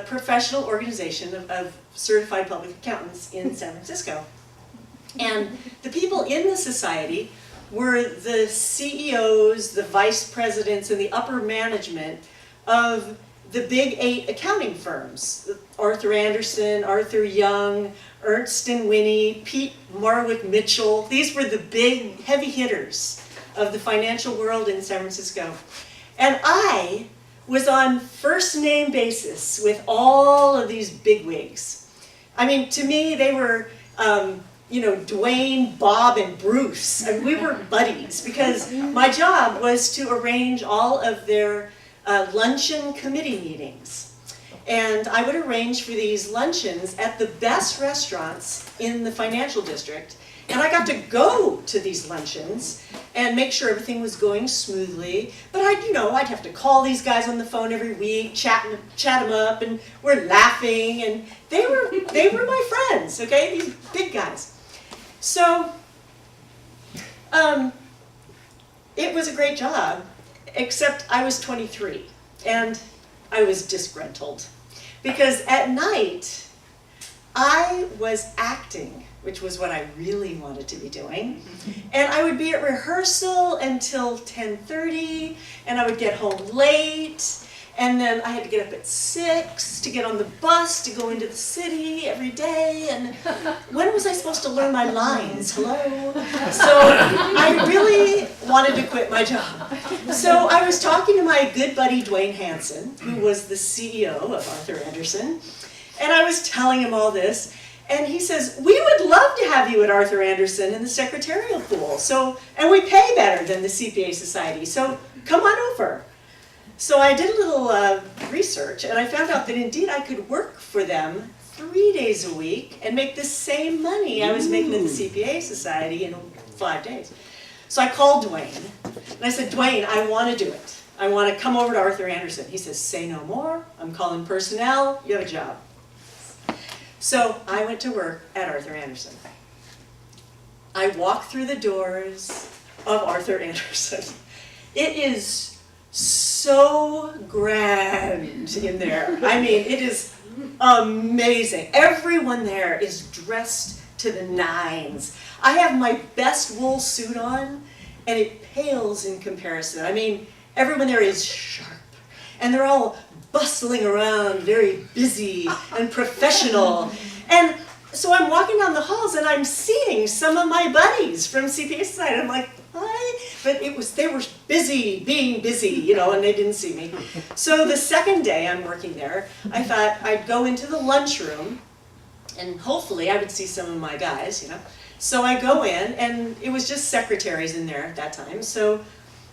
professional organization of certified public accountants in San Francisco. And the people in the society were the CEOs, the vice presidents, and the upper management of the big 8 accounting firms. Arthur Andersen, Arthur Young, Ernst & Winnie, Pete Marwick Mitchell. These were the big heavy hitters of the financial world in San Francisco. And I was on first name basis with all of these bigwigs. I mean, to me, they were Dwayne, Bob, and Bruce. I mean, we were buddies because my job was to arrange all of their luncheon committee meetings. And I would arrange for these luncheons at the best restaurants in the financial district. And I got to go to these luncheons and make sure everything was going smoothly. But I'd have to call these guys on the phone every week, chat them up, and we're laughing. And they were my friends, okay? These big guys. So, it was a great job, except I was 23, and I was disgruntled. Because at night, I was acting, which was what I really wanted to be doing. And I would be at rehearsal until 10:30, and I would get home late, and then I had to get up at 6 to get on the bus to go into the city every day, and when was I supposed to learn my lines? Hello? So I really wanted to quit my job. So I was talking to my good buddy Dwayne Hansen, who was the CEO of Arthur Andersen, and I was telling him all this, and he says, we would love to have you at Arthur Andersen in the secretarial pool, and we pay better than the CPA Society, so come on over. So I did a little research, and I found out that indeed I could work for them 3 days a week and make the same money I was making at the CPA Society in 5 days. So I called Dwayne, and I said, Dwayne, I want to do it. I want to come over to Arthur Anderson. He says, say no more, I'm calling personnel, you have a job. So I went to work at Arthur Anderson. I walked through the doors of Arthur Anderson. It is so grand in there. I mean, it is amazing. Everyone there is dressed to the nines. I have my best wool suit on, and it pales in comparison. I mean, everyone there is sharp, and they're all bustling around, very busy and professional. And so I'm walking down the halls, and I'm seeing some of my buddies from WestSide. I'm like, hi. But they were busy, being busy, you know, and they didn't see me. So the second day I'm working there, I thought I'd go into the lunchroom, and hopefully I would see some of my guys, you know. So I go in, and it was just secretaries in there at that time. So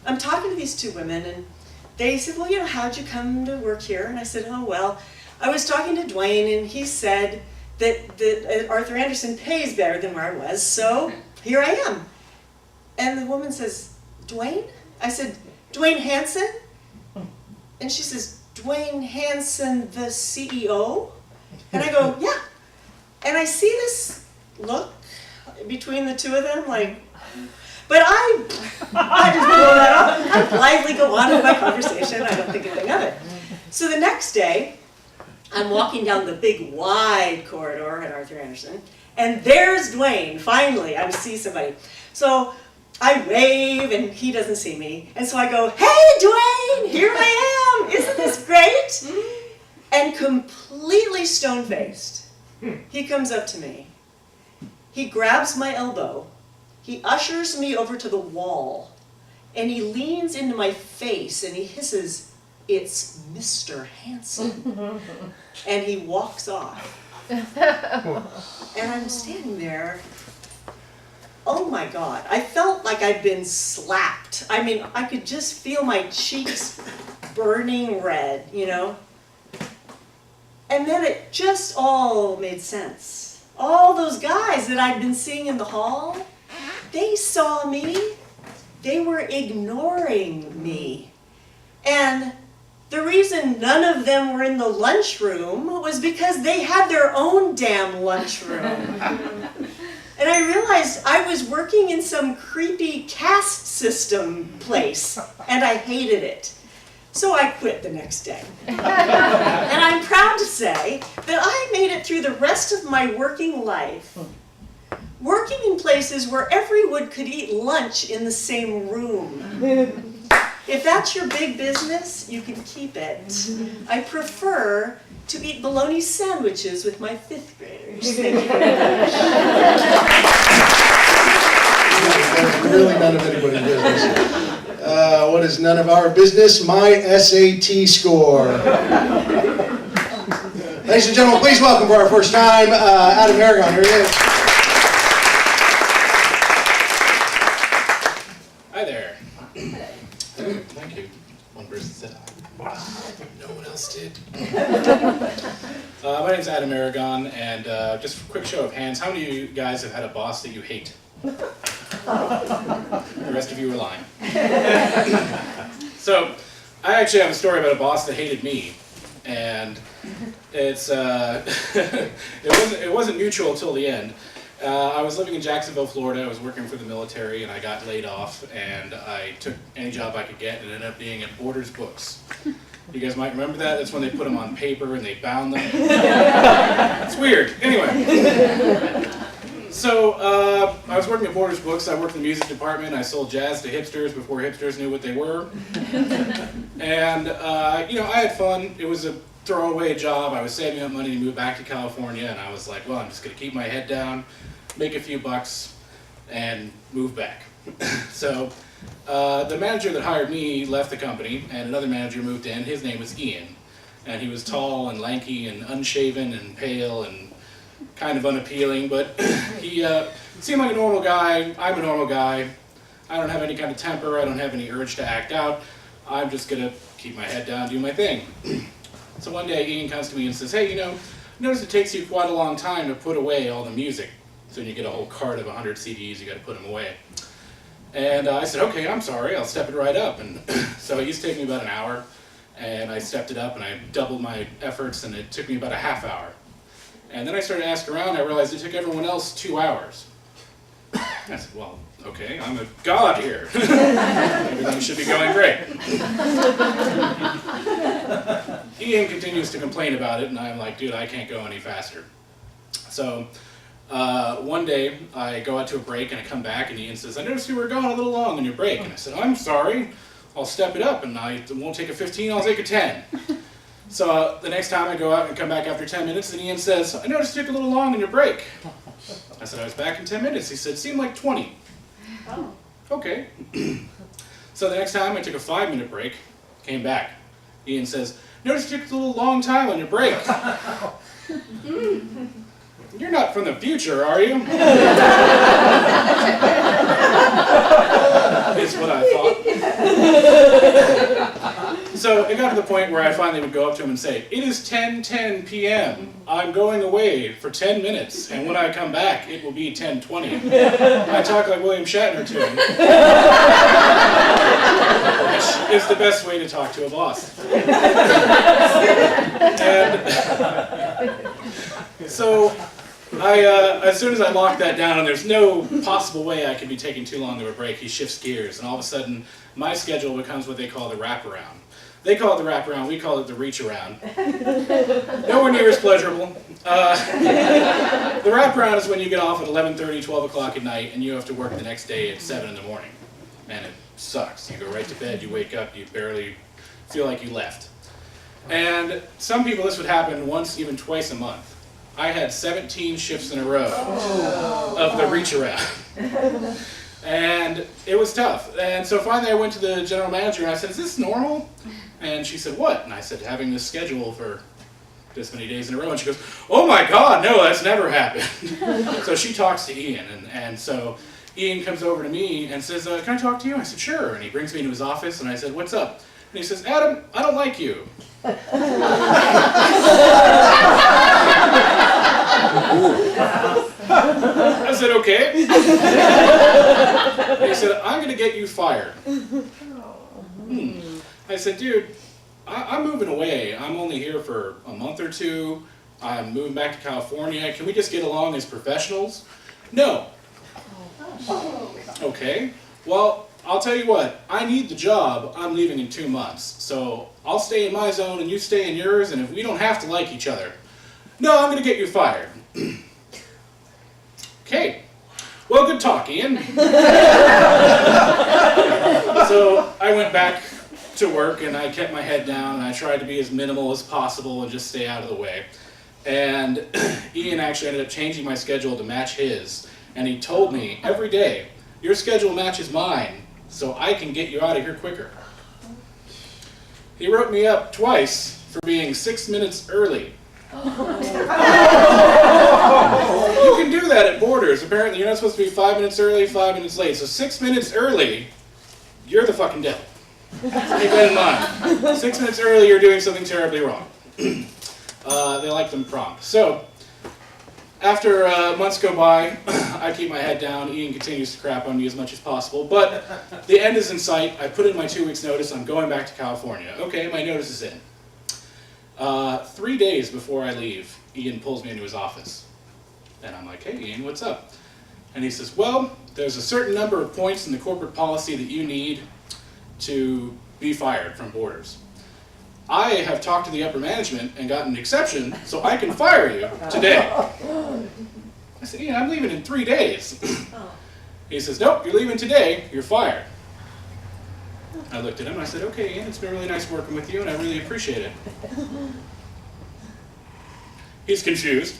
I'm talking to these two women, and they said, well, you know, how'd you come to work here? And I said, oh, well, I was talking to Dwayne, and he said that Arthur Anderson pays better than where I was, so here I am. And the woman says, Dwayne? I said, Dwayne Hansen? And she says, Dwayne Hansen, the CEO? And I go, yeah. And I see this look between the two of them, like, but I just blow that off. I blithely go on with my conversation. I don't think anything of it. So the next day, I'm walking down the big, wide corridor at Arthur Anderson, and there's Dwayne. Finally, I see somebody. So I wave, and he doesn't see me. And so I go, hey, Dwayne, here I am. Isn't this great? And completely stone-faced, he comes up to me. He grabs my elbow. He ushers me over to the wall, and he leans into my face, and he hisses, it's Mr. Hansen. And he walks off. And I'm standing there. Oh my God, I felt like I'd been slapped. I mean, I could just feel my cheeks burning red, you know? And then it just all made sense. All those guys that I'd been seeing in the hall, they saw me. They were ignoring me. And the reason none of them were in the lunchroom was because they had their own damn lunchroom. And I realized I was working in some creepy caste system place, and I hated it. So I quit the next day. And I'm proud to say that I made it through the rest of my working life, working in places where everyone could eat lunch in the same room. If that's your big business, you can keep it. I prefer to eat bologna sandwiches with my 5th graders. Thank you very much. That's really none of anybody's business. What is none of our business? My SAT score. Ladies and gentlemen, please welcome for our first time, Adam Aragon. Here he is. Hi there. Thank you. One person said hi. No one else did. My name's Adam Aragon, and just a quick show of hands, how many of you guys have had a boss that you hate? The rest of you are lying. So, I actually have a story about a boss that hated me, and it's it wasn't mutual till the end. I was living in Jacksonville, Florida. I was working for the military, and I got laid off, and I took any job I could get, and it ended up being at Borders Books. You guys might remember that. That's when they put them on paper and they bound them. It's weird. Anyway. So, I was working at Borders Books. I worked in the music department. I sold jazz to hipsters before hipsters knew what they were. And, you know, I had fun. It was a throwaway job. I was saving up money to move back to California, and I was like, well, I'm just going to keep my head down, make a few bucks, and move back. So, the manager that hired me left the company, and another manager moved in. His name was Ian, and he was tall and lanky and unshaven and pale and kind of unappealing, but he seemed like a normal guy. I'm a normal guy. I don't have any kind of temper. I don't have any urge to act out. I'm just going to keep my head down, do my thing. So one day Ian comes to me and says, hey, you know, I noticed it takes you quite a long time to put away all the music. So when you get a whole cart of 100 CDs, you got to put them away. And I said, okay, I'm sorry, I'll step it right up. And so it used to take me about an hour, and I stepped it up and I doubled my efforts, and it took me about a half hour. And then I started asking around, I realized it took everyone else 2 hours. I said, well, okay, I'm a god here. Everything should be going great. Ian continues to complain about it, and I'm like, dude, I can't go any faster. So one day, I go out to a break, and I come back, and Ian says, I noticed you were going a little long on your break. And I said, I'm sorry, I'll step it up, and I won't take a 15, I'll take a 10. So the next time I go out and come back after 10 minutes, and Ian says, I noticed you took a little long on your break. I said, I was back in 10 minutes. He said, it seemed like 20. Oh. Okay. So the next time I took a 5-minute break, came back. Ian says, noticed you took a little long time on your break. You're not from the future, are you? Is what I thought. So it got to the point where I finally would go up to him and say, it is 10:10 p.m. I'm going away for 10 minutes, and when I come back, it will be 10:20. I talk like William Shatner to him. Which is the best way to talk to a boss. And so as soon as I lock that down, and there's no possible way I could be taking too long to a break, he shifts gears, and all of a sudden, my schedule becomes what they call the wraparound. They call it the wraparound, we call it the reach around. Nowhere near as pleasurable. The wraparound is when you get off at 11:30, 12 o'clock at night, and you have to work the next day at 7 in the morning. And it sucks. You go right to bed, you wake up, you barely feel like you left. And some people, this would happen once, even twice a month. I had 17 shifts in a row of the reach around. And it was tough. And so finally I went to the general manager and I said, is this normal? And she said, what? And I said, having this schedule for this many days in a row. And she goes, oh my God, no, that's never happened. So she talks to Ian. And so Ian comes over to me and says, can I talk to you? I said, sure. And he brings me into his office and I said, what's up? And he says, Adam, I don't like you. I said, okay. And he said, I'm going to get you fired. I said, dude, I'm moving away. I'm only here for a month or two. I'm moving back to California. Can we just get along as professionals? No. Okay. Well, I'll tell you what. I need the job. I'm leaving in 2 months. So I'll stay in my zone and you stay in yours, and if we don't have to like each other. No, I'm going to get you fired. Okay. Well, good talk, Ian. So I went back to work and I kept my head down and I tried to be as minimal as possible and just stay out of the way. And Ian actually ended up changing my schedule to match his. And he told me every day, your schedule matches mine, so I can get you out of here quicker. He wrote me up twice for being 6 minutes early. You can do that at Borders. Apparently you're not supposed to be 5 minutes early, 5 minutes late. So 6 minutes early, you're the fucking devil. Keep that in mind. 6 minutes early, you're doing something terribly wrong. They like them prompt. So, after months go by, I keep my head down. Ian continues to crap on me as much as possible. But the end is in sight. I put in my 2 weeks notice. I'm going back to California. Okay, my notice is in. 3 days before I leave, Ian pulls me into his office. And I'm like, hey, Ian, what's up? And he says, well, there's a certain number of points in the corporate policy that you need to be fired from Borders. I have talked to the upper management and gotten an exception, so I can fire you today. I said, Ian, I'm leaving in 3 days. He says, nope, you're leaving today, you're fired. I looked at him and I said, okay, Ian, it's been really nice working with you and I really appreciate it. He's confused,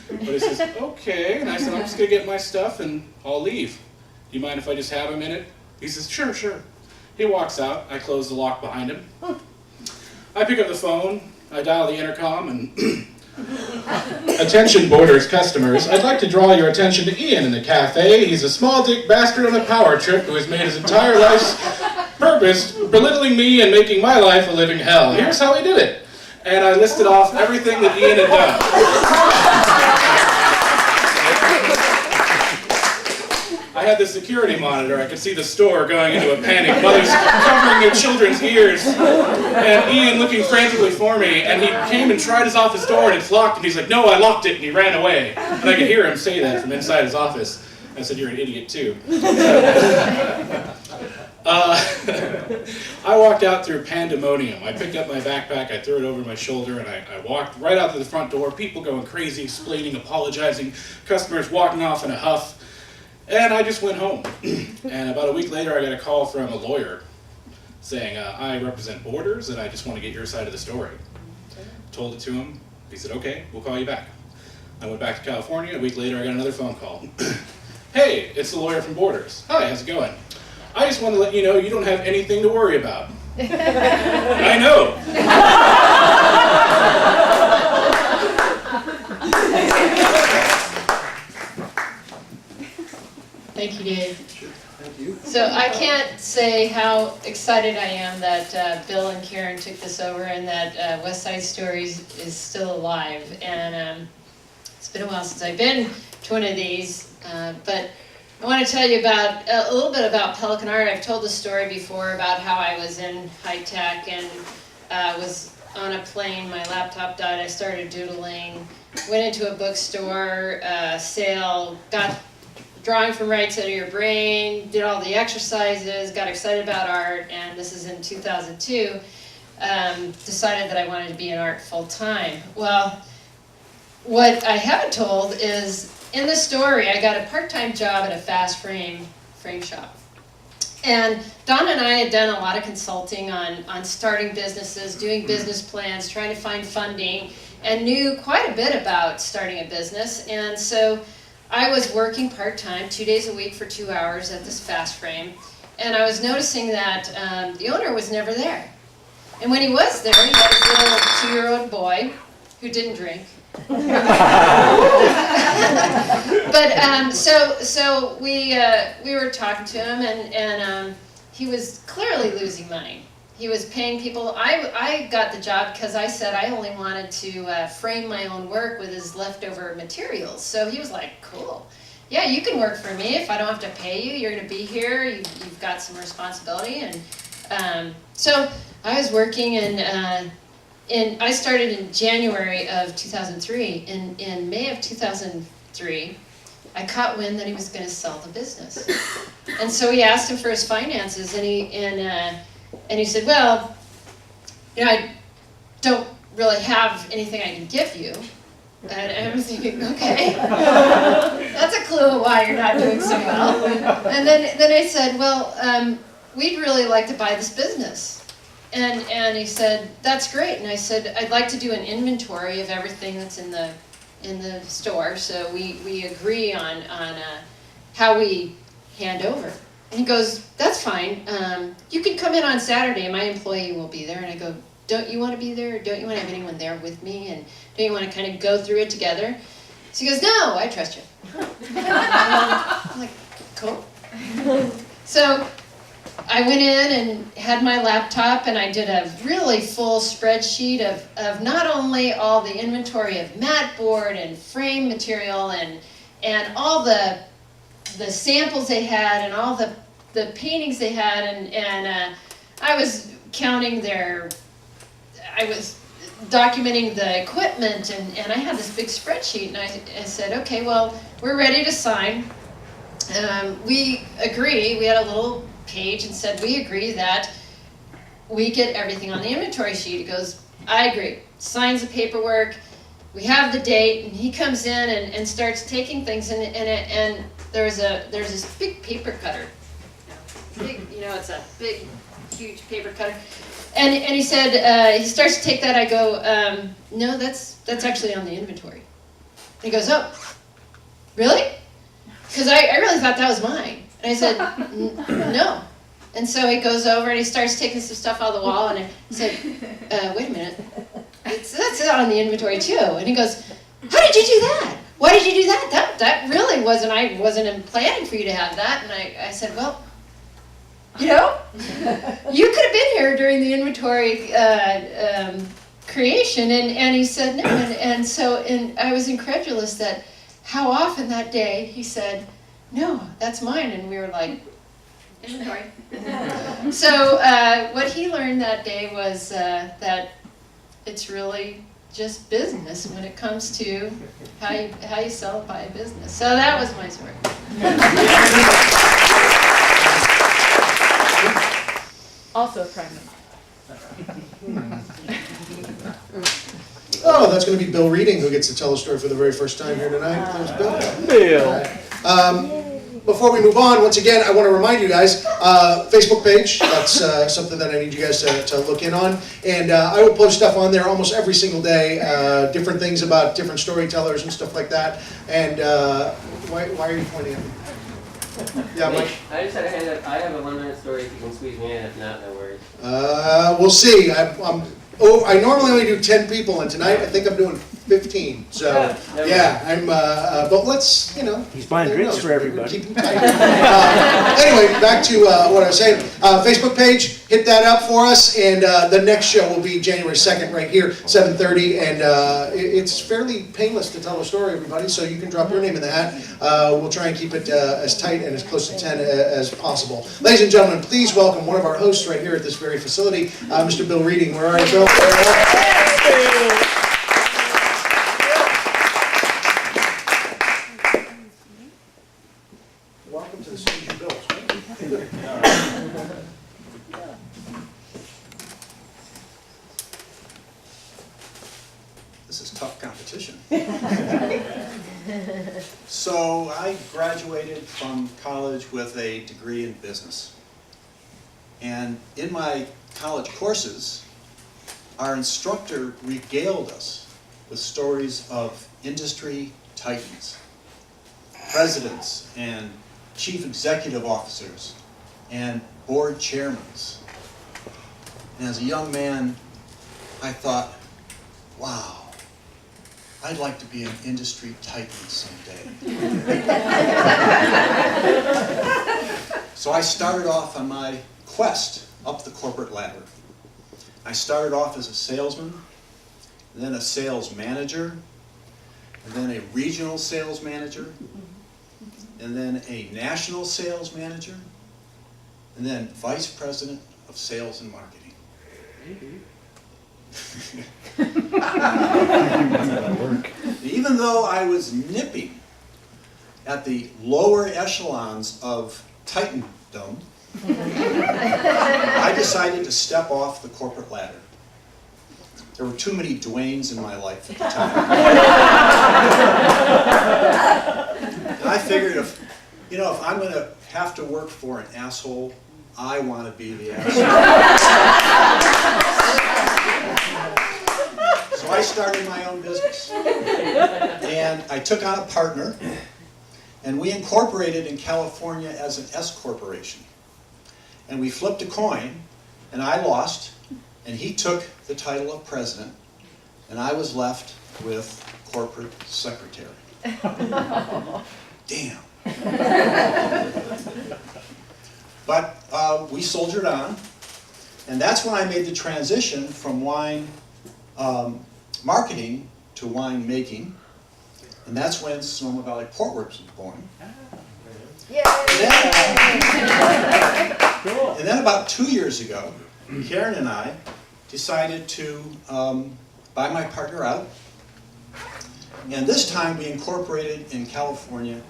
but he says, okay. And I said, I'm just going to get my stuff and I'll leave. Do you mind if I just have a minute? He says, sure, sure. He walks out, I close the lock behind him. I pick up the phone, I dial the intercom, and attention Borders customers, I'd like to draw your attention to Ian in the cafe. He's a small dick bastard on a power trip who has made his entire life's purpose belittling me and making my life a living hell. Here's how he did it. And I listed off everything that Ian had done. I had the security monitor. I could see the store going into a panic. Mothers covering their children's ears. And Ian looking frantically for me. And he came and tried his office door and it's locked. And he's like, no, I locked it. And he ran away. And I could hear him say that from inside his office. I said, you're an idiot too. I walked out through pandemonium. I picked up my backpack, I threw it over my shoulder, and I walked right out to the front door, people going crazy, explaining, apologizing, customers walking off in a huff, and I just went home. And about a week later, I got a call from a lawyer saying, I represent Borders, and I just want to get your side of the story. Told it to him. He said, okay, we'll call you back. I went back to California. A week later, I got another phone call. Hey, it's the lawyer from Borders. Hi, how's it going? I just want to let you know you don't have anything to worry about. I know. Thank you, Dave. So I can't say how excited I am that Bill and Karen took this over and that WestSide Stories is still alive. And it's been a while since I've been to one of these, but I want to tell you about a little bit about Pelican Art. I've told the story before about how I was in high tech and was on a plane. My laptop died. I started doodling. Went into a bookstore sale. Got drawing from right side of your brain. Did all the exercises. Got excited about art. And this is in 2002. Decided that I wanted to be in art full time. Well, what I haven't told is, in the story, I got a part-time job at a fast frame shop. And Donna and I had done a lot of consulting on starting businesses, doing business plans, trying to find funding, and knew quite a bit about starting a business. And so I was working part-time, 2 days a week for 2 hours at this fast frame. And I was noticing that the owner was never there. And when he was there, he had his little 2-year-old boy who didn't drink. But so we were talking to him, and he was clearly losing money. He was paying people. I got the job because I said I only wanted to frame my own work with his leftover materials. So he was like, cool. Yeah, you can work for me if I don't have to pay you. You're going to be here. You've got some responsibility. And so I was working, and I started in January of 2003. In May of 2003, I caught wind that he was going to sell the business. And so we asked him for his finances, and he said, well, I don't really have anything I can give you. And I'm thinking, okay, that's a clue of why you're not doing so well. And then I said, well, we'd really like to buy this business. And he said, that's great. And I said, I'd like to do an inventory of everything that's in the store, so we agree on how we hand over. And he goes, that's fine. You can come in on Saturday, my employee will be there. And I go, don't you want to be there? Or don't you want to have anyone there with me? And don't you want to kind of go through it together? So he goes, no, I trust you. I'm like, cool. So I went in and had my laptop, and I did a really full spreadsheet of not only all the inventory of mat board and frame material and all the samples they had and all the paintings they had, and I was counting I was documenting the equipment, and I had this big spreadsheet, and I said, okay, well, we're ready to sign. We agree, we had a little page and said, we agree that we get everything on the inventory sheet. He goes, I agree. Signs the paperwork, we have the date, and he comes in and starts taking things, and there's this big paper cutter. Big, it's a big, huge paper cutter. And he said, he starts to take that. I go, no, that's actually on the inventory. And he goes, oh, really? Because I really thought that was mine. And I said, no. And so he goes over and he starts taking some stuff out of the wall, and I said, wait a minute, that's on the inventory too. And he goes, how did you do that? Why did you do that? That really wasn't, I wasn't planning for you to have that. And I said, well, you could have been here during the inventory creation. And he said no. And I was incredulous that how often that day he said, no, that's mine. And we were like, inventory. So what he learned that day was that it's really just business when it comes to how you sell it by a business. So that was my story. Also a crime. Oh, that's going to be Bill Reading who gets to tell the story for the very first time here tonight. There's Bill. Bill. Before we move on, once again, I want to remind you guys, Facebook page, that's something that I need you guys to look in on. And I will post stuff on there almost every single day, different things about different storytellers and stuff like that. And why are you pointing at me? Yeah, Mike? I just had a hand up. I have a 1-minute story if you can squeeze me in. If not, no worries. We'll see. I normally only do 10 people, and tonight I think I'm doing 15. So, yeah, but let's, He's buying drinks for everybody. Keep them tight. Anyway, back to what I was saying. Facebook page, hit that up for us, and the next show will be January 2nd right here, 7:30, and it's fairly painless to tell a story, everybody, so you can drop your name in the hat. We'll try and keep it as tight and as close to 10 as possible. Ladies and gentlemen, please welcome one of our hosts right here at this very facility, Mr. Bill Reading. Where are you, Bill? Welcome to the stage, Bill. This is tough competition. So I graduated from college with a degree in business. And in my college courses, our instructor regaled us with stories of industry titans, presidents and chief executive officers and board chairmen. And as a young man, I thought, wow, I'd like to be an industry titan someday. So I started off on my quest up the corporate ladder. I started off as a salesman, and then a sales manager, and then a regional sales manager, and then a national sales manager, and then vice president of sales and marketing. Even though I was nipping at the lower echelons of titandom, I decided to step off the corporate ladder. There were too many Dwaynes in my life at the time. And I figured if I'm going to have to work for an asshole, I want to be the asshole. So I started my own business. And I took on a partner, and we incorporated in California as an S corporation. And we flipped a coin, and I lost, and he took the title of president, and I was left with corporate secretary. Damn. But we soldiered on, and that's when I made the transition from wine marketing to wine making, and that's when Sonoma Valley Portworks was born. And then about 2 years ago, Karen and I decided to buy my partner out, and this time we incorporated in California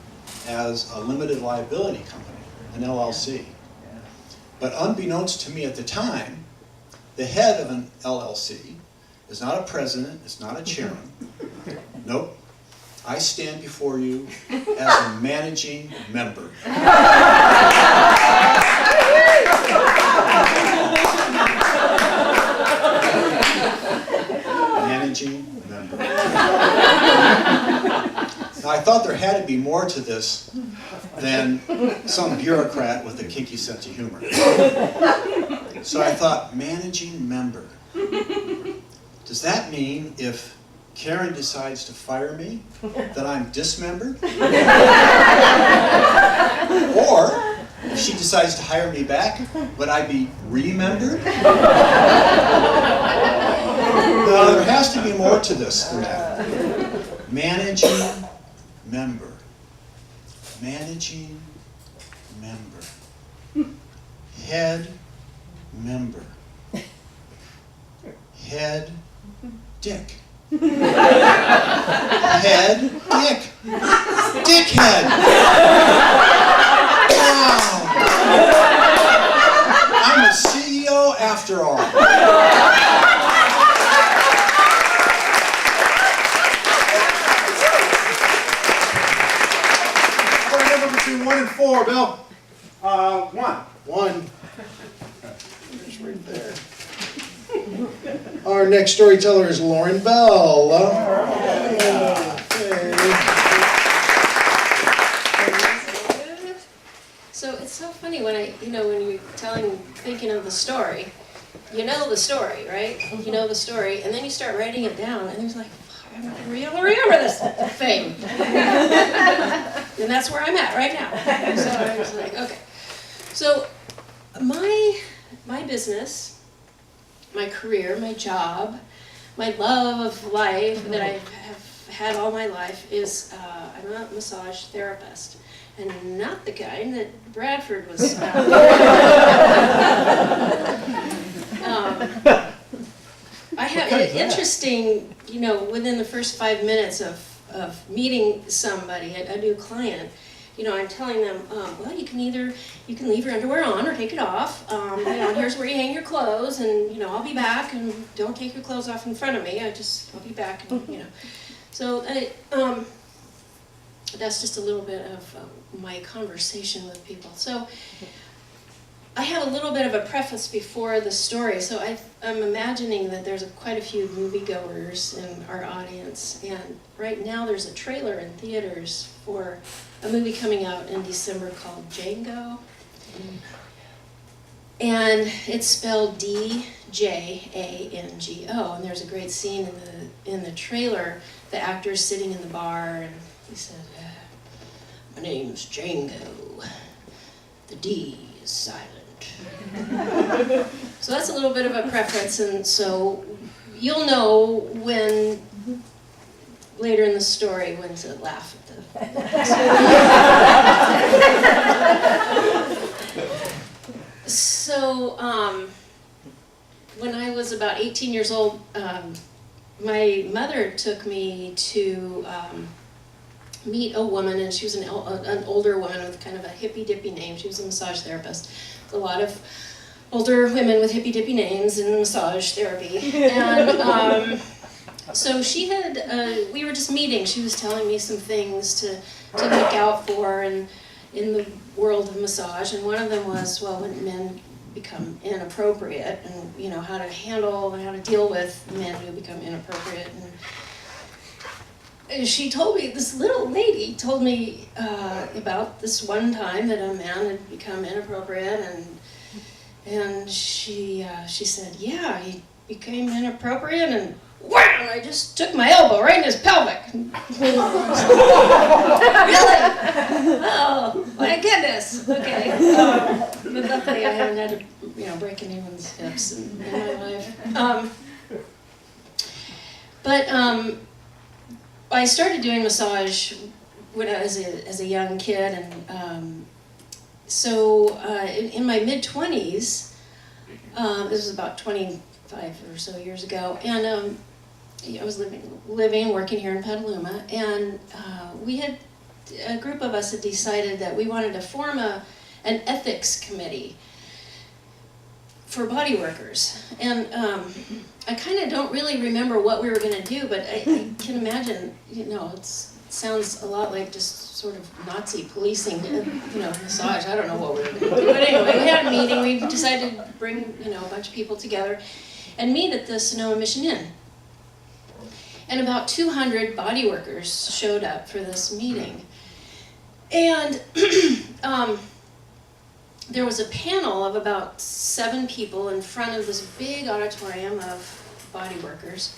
as a limited liability company, an LLC. But unbeknownst to me at the time, the head of an LLC is not a president, it's not a chairman. Nope. I stand before you as a managing member. Managing member. Now, I thought there had to be more to this than some bureaucrat with a kinky sense of humor. So I thought, managing member. Does that mean if Karen decides to fire me, that I'm dismembered? Or, if she decides to hire me back, would I be remembered? No, there has to be more to this than that. Managing member. managing member. Head member. Head dick. Head dick. Dickhead. Wow. I'm a CEO after all. What number between 1 and 4, Bill? 1. 1. It's right there. Our next storyteller is Lauren Bell. So it's so funny when when you're thinking of the story, you know the story, right? You know the story, and then you start writing it down, and it's like, I'm not gonna be able to remember this thing. And that's where I'm at right now. So I was like, okay. So my business, my career, my job, my love of life that I have had all my life is I'm a massage therapist. And not the kind that Bradford was. I have interesting, within the first 5 minutes of meeting somebody, a new client, I'm telling them, well, you can leave your underwear on or take it off. Here's where you hang your clothes, and I'll be back. And don't take your clothes off in front of me. I'll be back. And, So that's just a little bit of my conversation with people. So I have a little bit of a preface before the story. So I'm imagining that there's quite a few moviegoers in our audience. And right now there's a trailer in theaters for a movie coming out in December called Django. And it's spelled D-J-A-N-G-O. And there's a great scene in the trailer. The actor's sitting in the bar, and he said, my name's Django. The D is silent. So that's a little bit of a preference, and so you'll know when, later in the story, when to laugh at the... So, when I was about 18 years old, my mother took me to meet a woman, and she was an older woman with kind of a hippy-dippy name. She was a massage therapist. A lot of older women with hippy-dippy names in massage therapy. And so she had, we were just meeting. She was telling me some things to look out for in the world of massage, and one of them was, well, when men become inappropriate, and how to handle and how to deal with men who become inappropriate. And she told me, this little lady told me about this one time that a man had become inappropriate, and she said, yeah, he became inappropriate, and wham! I just took my elbow right in his pelvic. Really? Oh, my goodness. Okay. But luckily I haven't had to, break anyone's hips in my life. But I started doing massage when I was as a young kid, and so in my mid-20s, this was about 25 or so years ago, and I was living and working here in Petaluma, and a group of us had decided that we wanted to form an ethics committee for body workers. And I kind of don't really remember what we were going to do, but I can imagine, it sounds a lot like just sort of Nazi policing, massage. I don't know what we were going to do. But anyway, we had a meeting. We decided to bring, a bunch of people together and meet at the Sonoma Mission Inn. And about 200 body workers showed up for this meeting. And there was a panel of about 7 people in front of this big auditorium of body workers.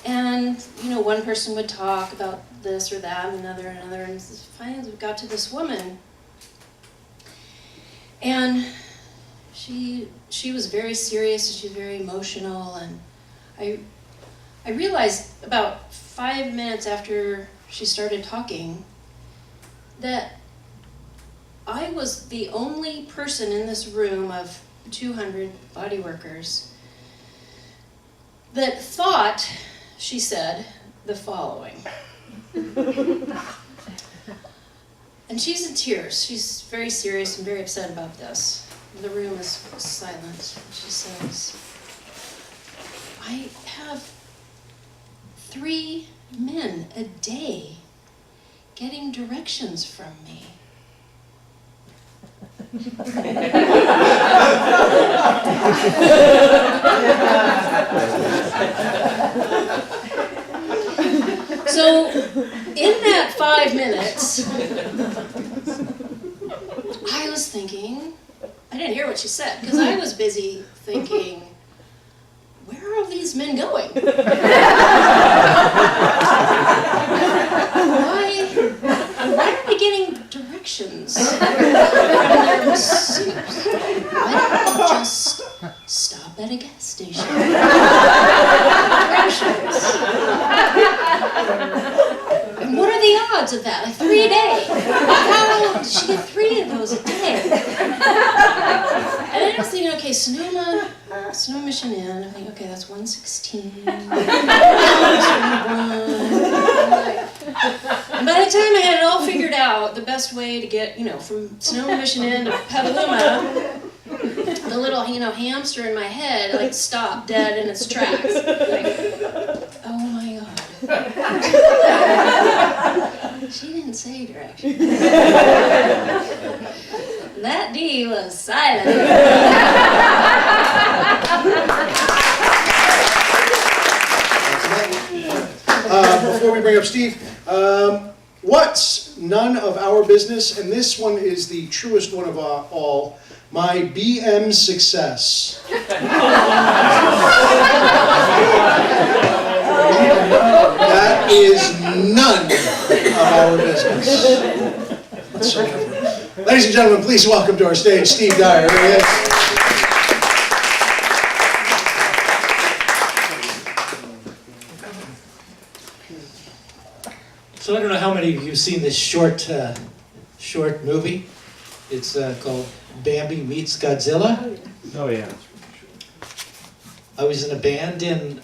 And, one person would talk about this or that, and another, and finally we got to this woman. And she was very serious, and she was very emotional, and I realized about 5 minutes after she started talking that I was the only person in this room of 200 body workers that thought, she said, the following. And she's in tears. She's very serious and very upset about this. The room is silent. She says, I have 3 men a day getting directions from me. So, in that 5 minutes, I was thinking, I didn't hear what she said, because I was busy thinking, where are all these men going? Why are they getting directions from their masseuse? Why don't they just stop at a gas station? Directions. And what are the odds of that? Like 3 a day. How did she get 3 of those a day? And I was thinking, okay, Sonoma Mission Inn. I'm thinking, okay, that's 116. And by the time I had it all figured out, the best way to get, from Sonoma Mission Inn to Petaluma, the little, hamster in my head, like, stopped dead in its tracks. Like, oh my God. She didn't say directions. That D was silent. Before we bring up Steve, what's none of our business, and this one is the truest one of all, my BM success. That is none of our business. Whatsoever. Ladies and gentlemen, please welcome to our stage Steve Dyer. Here he is. So I don't know how many of you have seen this short movie. It's called Bambi Meets Godzilla. Oh yeah. I was in a band and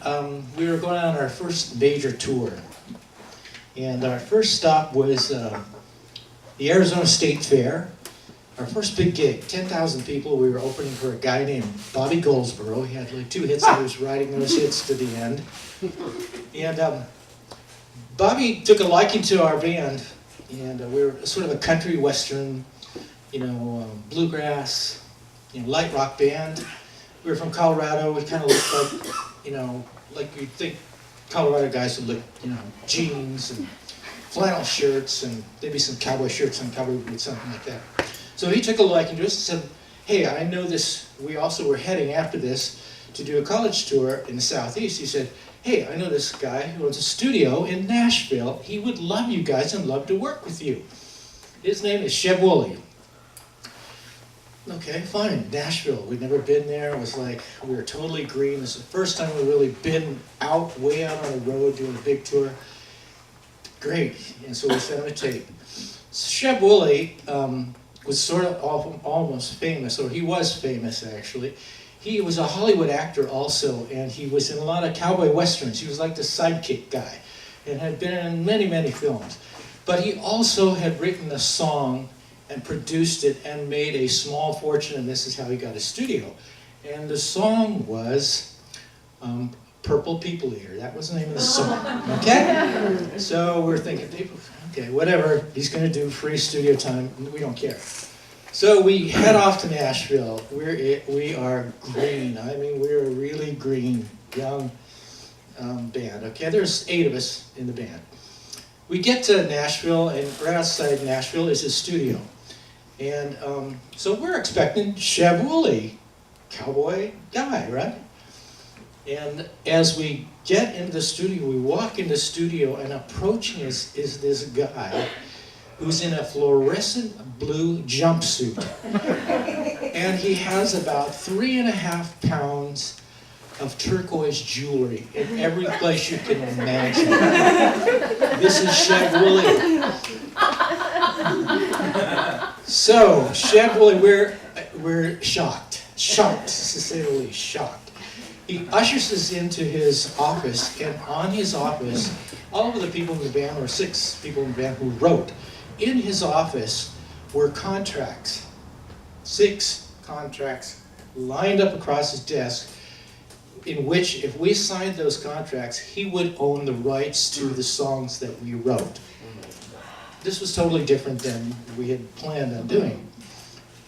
we were going on our first major tour. And our first stop was the Arizona State Fair. Our first big gig, 10,000 people. We were opening for a guy named Bobby Goldsboro. He had like 2 hits and he was riding those hits to the end. And Bobby took a liking to our band, and we were sort of a country western, bluegrass, light rock band. We were from Colorado. We kind of looked like, like you'd think Colorado guys would look, jeans and flannel shirts and maybe some cowboy shirts and cowboy boots, something like that. So he took a liking to us and said, hey, I know this. We also were heading after this to do a college tour in the Southeast. He said, hey, I know this guy who owns a studio in Nashville. He would love you guys and love to work with you. His name is Sheb Woolley. Okay, fine, Nashville. We'd never been there. It was like, we were totally green. This is the first time we'd really been way out on the road doing a big tour. Great, and so we sent him a tape. Sheb Woolley was sort of almost famous, or he was famous actually. He was a Hollywood actor also, and he was in a lot of cowboy westerns. He was like the sidekick guy, and had been in many, many films. But he also had written a song and produced it and made a small fortune, and this is how he got a studio. And the song was Purple People Eater. That was the name of the song, okay? So we're thinking, okay, whatever, he's gonna do free studio time, we don't care. So we head off to Nashville. We are green. I mean, we're a really green, young band. Okay, there's 8 of us in the band. We get to Nashville, and right outside Nashville is his studio. And so we're expecting Sheb Woolley, cowboy guy, right? And as we get into the studio, we walk in the studio, and approaching us is this guy who's in a fluorescent blue jumpsuit. And he has about 3.5 pounds of turquoise jewelry in every place you can imagine. This is Sheb Woolley. So, Chef Willie, we're shocked, to say the least, shocked. He ushers us into his office, and on his office, all of the people in the band, or 6 people in the band who wrote, in his office were contracts. 6 contracts lined up across his desk, in which, if we signed those contracts, he would own the rights to the songs that we wrote. This was totally different than we had planned on doing.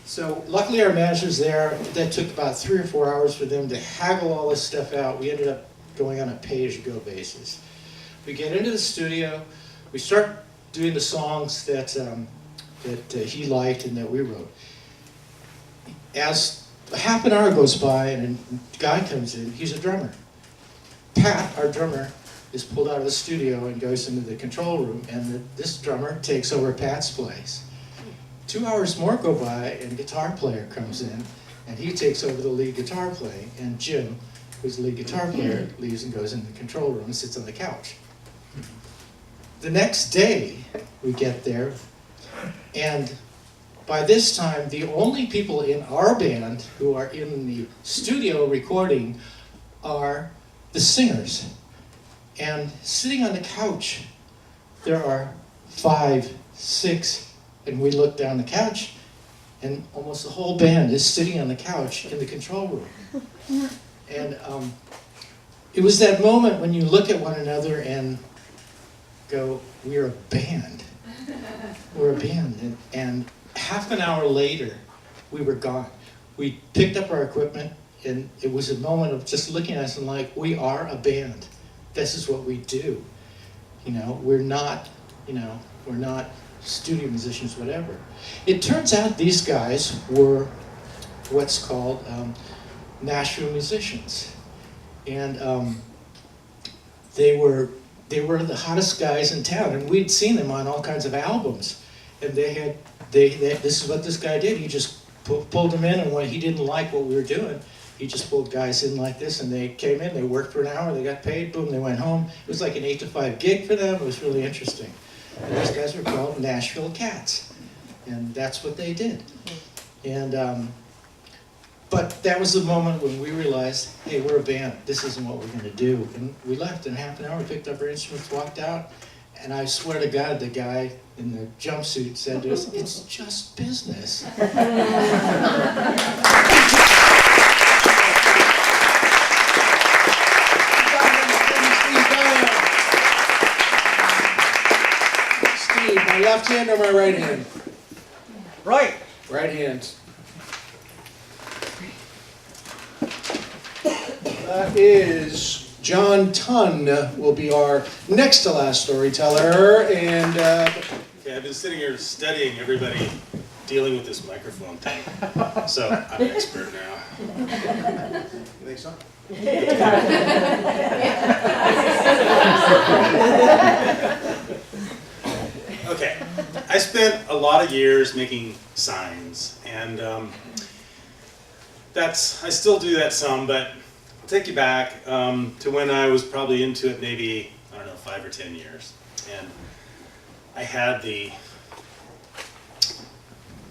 So luckily our manager's there. That took about 3 or 4 hours for them to haggle all this stuff out. We ended up going on a pay-as-you-go basis. We get into the studio, we start doing the songs that he liked and that we wrote. As half an hour goes by and a guy comes in, he's a drummer. Pat, our drummer, is pulled out of the studio and goes into the control room, and this drummer takes over Pat's place. 2 hours more go by, and a guitar player comes in, and he takes over the lead guitar playing, and Jim, who's the lead guitar player, leaves and goes into the control room and sits on the couch. The next day, we get there, and by this time, the only people in our band who are in the studio recording are the singers. And sitting on the couch, there are 5, 6, and we look down the couch, and almost the whole band is sitting on the couch in the control room. And it was that moment when you look at one another and go, we're a band. We're a band. And half an hour later, we were gone. We picked up our equipment, and it was a moment of just looking at us and like, we are a band. This is what we do. You know, we're not studio musicians, whatever. It turns out these guys were what's called Nashville musicians. And they were the hottest guys in town, and we'd seen them on all kinds of albums. And this is what this guy did. He just pulled them in, and when he didn't like what we were doing, he just pulled guys in like this, and they came in, they worked for an hour, they got paid, boom, they went home. It was like an 8 to 5 gig for them. It was really interesting. And these guys were called Nashville Cats, and that's what they did. And but that was the moment when we realized, hey, we're a band. This isn't what we're going to do. And we left in half an hour. We picked up our instruments, walked out, and I swear to God, the guy in the jumpsuit said to us, "It's just business." My left hand or my right hand? Right. Right hand. That is John Tunn will be our next to last storyteller, and Okay, I've been sitting here studying everybody dealing with this microphone thing, so I'm an expert now. you think so? Okay, I spent a lot of years making signs, and I still do that some, but I'll take you back to when I was probably into it maybe, I don't know, 5 or 10 years. And I had the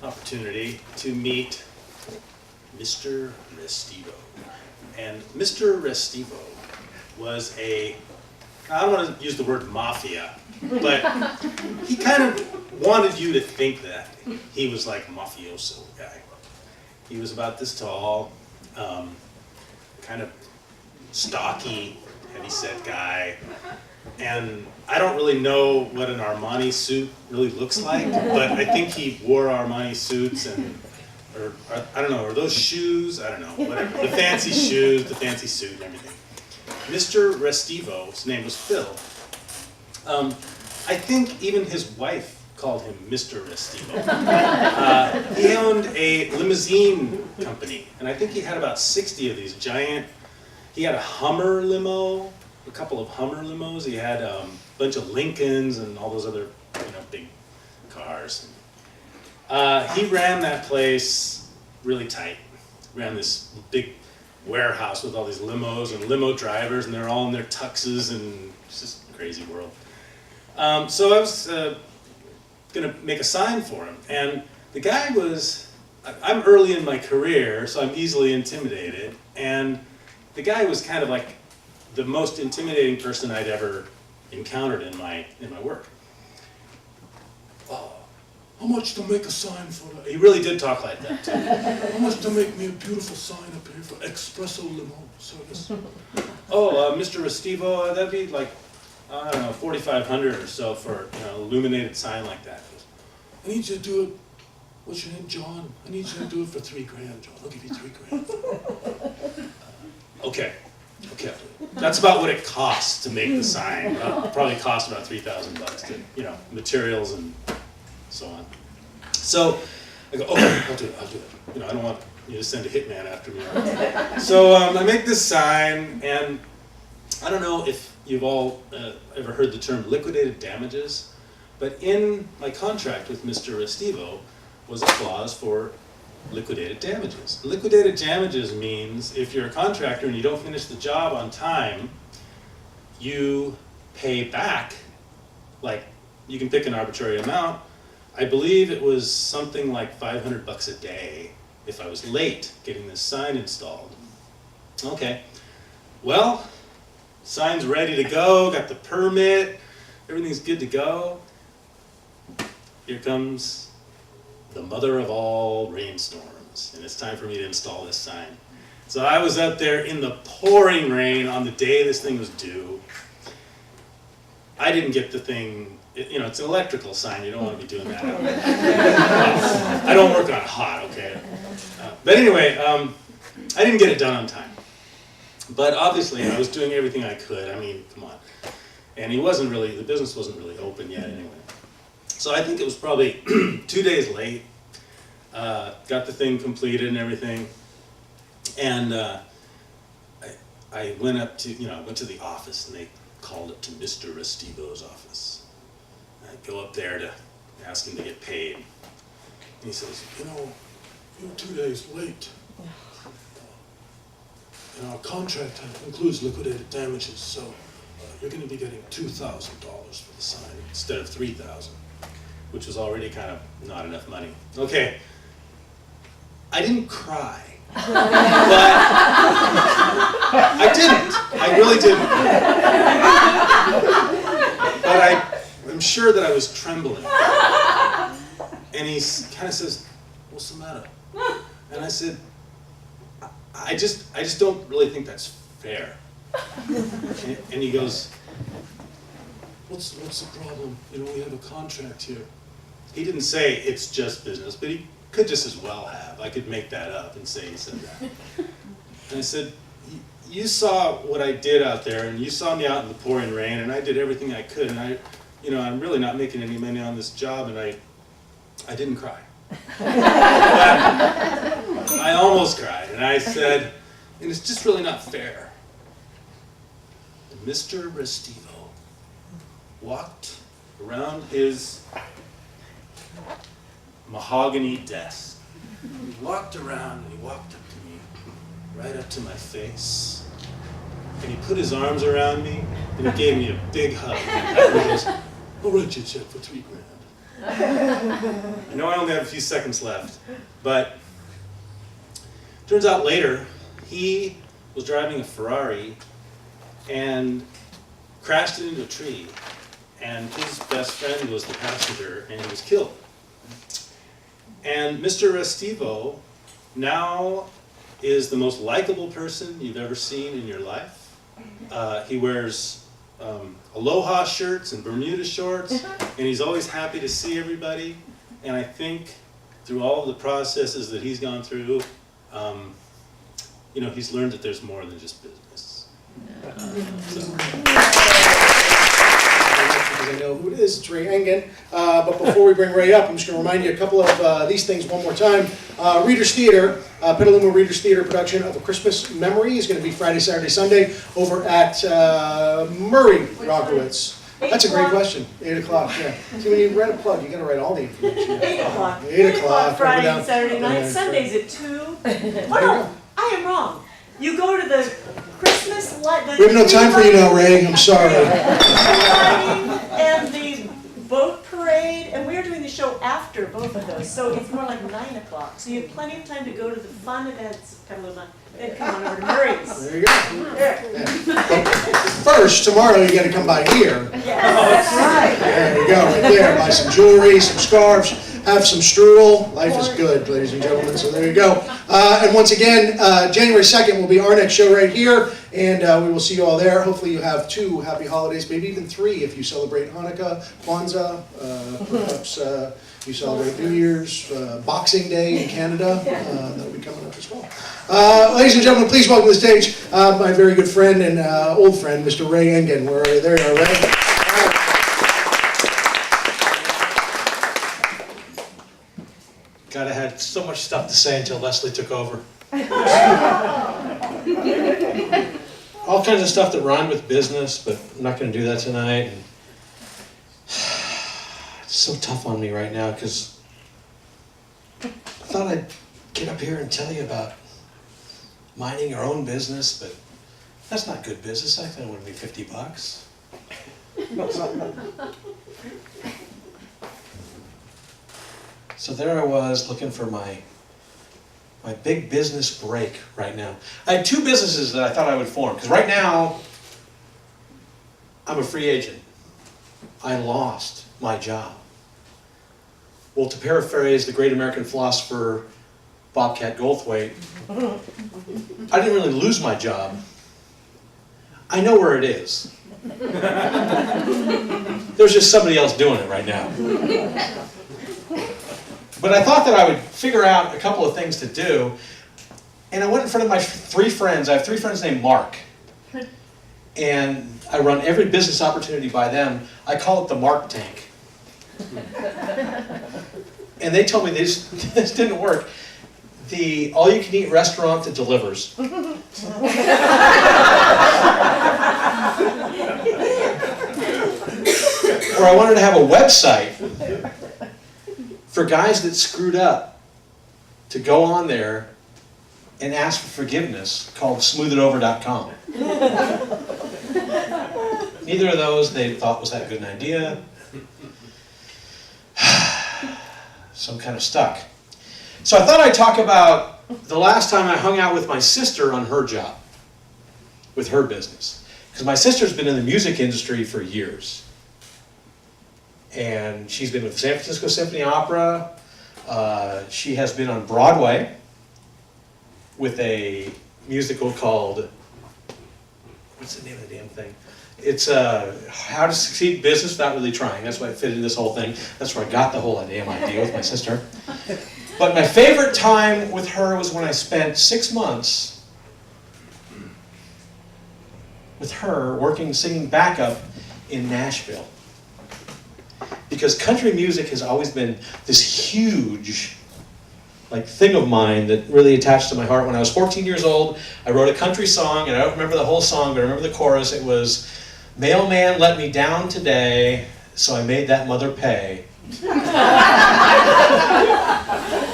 opportunity to meet Mr. Restivo. And Mr. Restivo was I don't want to use the word mafia, but he kind of wanted you to think that he was like a mafioso guy. He was about this tall, kind of stocky, heavy-set guy. And I don't really know what an Armani suit really looks like, but I think he wore Armani suits or I don't know, are those shoes? I don't know, whatever. The fancy shoes, the fancy suit and everything. Mr. Restivo, his name was Phil. I think even his wife called him Mr. Restivo. He owned a limousine company, and I think he had about 60 of these giant, he had a Hummer limo, a couple of Hummer limos, he had a bunch of Lincolns and all those other big cars. He ran that place really tight, ran this big warehouse with all these limos and limo drivers, and they're all in their tuxes, and it's just a crazy world. So I was going to make a sign for him, and the guy was, I'm early in my career, so I'm easily intimidated, and the guy was kind of like the most intimidating person I'd ever encountered in my work. How much to make a sign for the... He really did talk like that, too. How much to make me a beautiful sign up here for espresso limon service? Oh, Mr. Restivo, that'd be like, I don't know, 4,500 or so for illuminated sign like that. He goes, I need you to do it. What's your name, John? I need you to do it for $3 grand, John. I'll give you $3 grand. Okay. Okay. That's about what it costs to make the sign. Probably cost about $3,000 to, materials and so on. So I go, okay, I'll do it. I don't want you to send a hitman after me. So I make this sign, and I don't know if you've all ever heard the term liquidated damages, but in my contract with Mr. Restivo was a clause for liquidated damages. Liquidated damages means if you're a contractor and you don't finish the job on time, you pay back, like you can pick an arbitrary amount. I believe it was something like $500 a day if I was late getting this sign installed. Okay, well, sign's ready to go, got the permit, everything's good to go. Here comes the mother of all rainstorms, and it's time for me to install this sign. So I was up there in the pouring rain on the day this thing was due. I didn't get the thing, it's an electrical sign, you don't want to be doing that. I don't work on hot, okay? But anyway, I didn't get it done on time. But obviously I was doing everything I could, come on. And the business wasn't really open yet anyway. So I think it was probably 2 days late, got the thing completed and everything. And I went up to, went to the office, and they called it to Mr. Restivo's office. I go up there to ask him to get paid. And he says, you're 2 days late. And our contract includes liquidated damages, so you're going to be getting $2,000 for the sign instead of $3,000, which was already kind of not enough money. Okay, I didn't cry. But I didn't. I really didn't. But I'm sure that I was trembling. And he kind of says, "What's the matter?" And I said, I just don't really think that's fair. And he goes, what's the problem? We have a contract here. He didn't say it's just business, but he could just as well have. I could make that up and say he said that. And I said, you saw what I did out there, and you saw me out in the pouring rain, and I did everything I could, and I'm really not making any money on this job, and I didn't cry. I almost cried, and I said, and it's just really not fair. And Mr. Restivo walked around his mahogany desk. He walked around and he walked up to me, right up to my face. And he put his arms around me and he gave me a big hug. And he goes, I'll write you a check for $3 grand. I know I only have a few seconds left, but turns out later he was driving a Ferrari and crashed into a tree, and his best friend was the passenger, and he was killed. And Mr. Restivo now is the most likable person you've ever seen in your life. He wears Aloha shirts and Bermuda shorts, and he's always happy to see everybody. And I think through all of the processes that he's gone through, he's learned that there's more than just business. Because I know who it is, it's Ray Engen. But before we bring Ray up, I'm just going to remind you a couple of these things one more time. Reader's Theater, Petaluma Reader's Theater production of A Christmas Memory is going to be Friday, Saturday, Sunday over at Murray Rockowitz. That's a great question. 8 o'clock, yeah. See, when you write a plug, you got to write all the information. 8 o'clock. 8 o'clock. Friday and Saturday night. Sundays at 2. Oh no, I am wrong. You go to the Christmas light. We have no time for you now, Ray. I'm sorry. And the boat parade, and we are doing the show after both of those, so it's more like 9 o'clock. So you have plenty of time to go to the fun events of Petaluma, then come on over to Murray's. There you go. There. First, tomorrow you gotta come by here. Yes, that's right. There you go, right there. Buy some jewelry, some scarves, have some strudel. Life is good, ladies and gentlemen, so there you go. And once again, January 2nd will be our next show right here, and we will see you all there. Hopefully you have 2 happy holidays, maybe even 3 if you celebrate Hanukkah, Kwanzaa, perhaps you celebrate New Year's, Boxing Day in Canada. That'll be coming up as well. Ladies and gentlemen, please welcome to the stage my very good friend and old friend, Mr. Ray Engen. Where are you? There you are, Ray. God, I had so much stuff to say until Leslie took over. All kinds of stuff that rhymed with business, but I'm not going to do that tonight. And it's so tough on me right now because I thought I'd get up here and tell you about minding your own business, but that's not good business. I thought it would be $50. So there I was looking for my big business break right now. I had 2 businesses that I thought I would form, because right now I'm a free agent. I lost my job. Well, to paraphrase the great American philosopher Bobcat Goldthwait, I didn't really lose my job. I know where it is. There's just somebody else doing it right now. But I thought that I would figure out a couple of things to do, and I went in front of my 3 friends. I have 3 friends named Mark, and I run every business opportunity by them. I call it the Mark Tank. And they told me this didn't work. The all-you-can-eat restaurant that delivers. Or I wanted to have a website for guys that screwed up to go on there and ask for forgiveness called smoothitover.com. Neither of those they thought was that good an idea. So I'm kind of stuck. So I thought I'd talk about the last time I hung out with my sister on her job, with her business. Because my sister's been in the music industry for years. And she's been with the San Francisco Symphony Opera. She has been on Broadway with a musical called, what's the name of the damn thing? It's How to Succeed in Business Without Really Trying. That's why I fit in this whole thing. That's where I got the whole damn idea with my sister. But my favorite time with her was when I spent 6 months with her working, singing backup in Nashville. Because country music has always been this huge thing of mine that really attached to my heart. When I was 14 years old, I wrote a country song, and I don't remember the whole song, but I remember the chorus. It was, "Mailman let me down today, so I made that mother pay.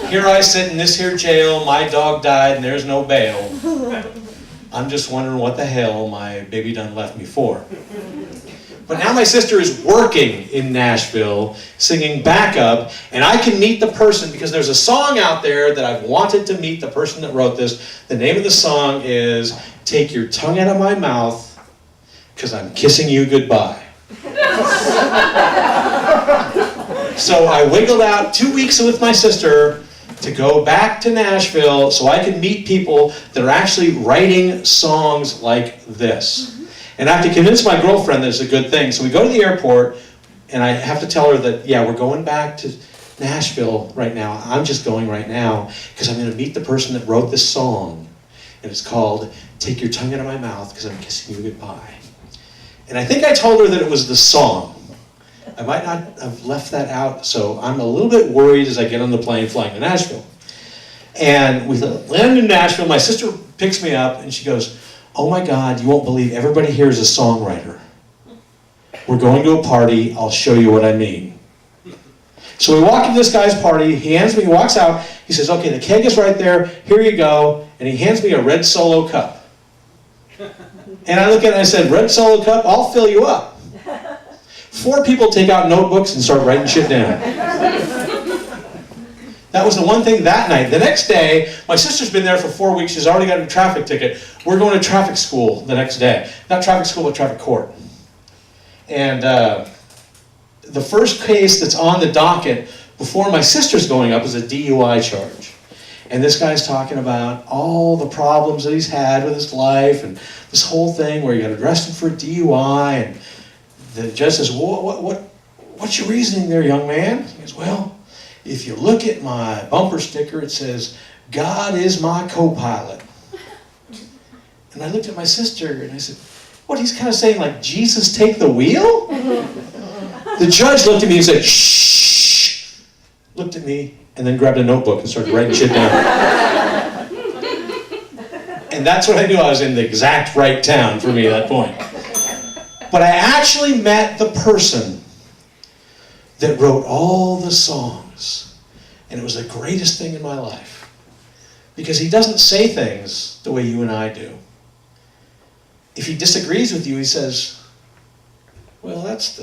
Here I sit in this here jail, my dog died and there's no bail. I'm just wondering what the hell my baby done left me for." But now my sister is working in Nashville, singing backup, and I can meet the person because there's a song out there that I've wanted to meet the person that wrote this. The name of the song is "Take Your Tongue Out of My Mouth, 'Cause I'm Kissing You Goodbye." So I wiggled out 2 weeks with my sister to go back to Nashville so I can meet people that are actually writing songs like this. And I have to convince my girlfriend that it's a good thing. So we go to the airport, and I have to tell her that, yeah, we're going back to Nashville right now. I'm just going right now because I'm going to meet the person that wrote this song. And it's called "Take Your Tongue Out of My Mouth, 'Cause I'm Kissing You Goodbye." And I think I told her that it was the song. I might not have left that out, so I'm a little bit worried as I get on the plane flying to Nashville. And we land in Nashville. My sister picks me up, and she goes, "Oh my God, you won't believe everybody here is a songwriter. We're going to a party. I'll show you what I mean." So we walk into this guy's party. He walks out. He says, "Okay, the keg is right there. Here you go." And he hands me a red Solo cup. And I look at it and I said, "Red Solo cup? I'll fill you up." 4 people take out notebooks and start writing shit down. That was the one thing that night. The next day, my sister's been there for 4 weeks. She's already got a traffic ticket. We're going to traffic school the next day. Not traffic school, but traffic court. And the first case that's on the docket before my sister's going up is a DUI charge. And this guy's talking about all the problems that he's had with his life and this whole thing where he got arrested for a DUI. And the judge says, what's your reasoning there, young man? He goes, well, if you look at my bumper sticker, it says, God is my co-pilot. And I looked at my sister and I said, what, he's kind of saying like, Jesus take the wheel? The judge looked at me and said, shh, looked at me and then grabbed a notebook and started writing shit down. And that's when I knew I was in the exact right town for me at that point. But I actually met the person that wrote all the songs. And it was the greatest thing in my life. Because he doesn't say things the way you and I do. If he disagrees with you, he says, well, that's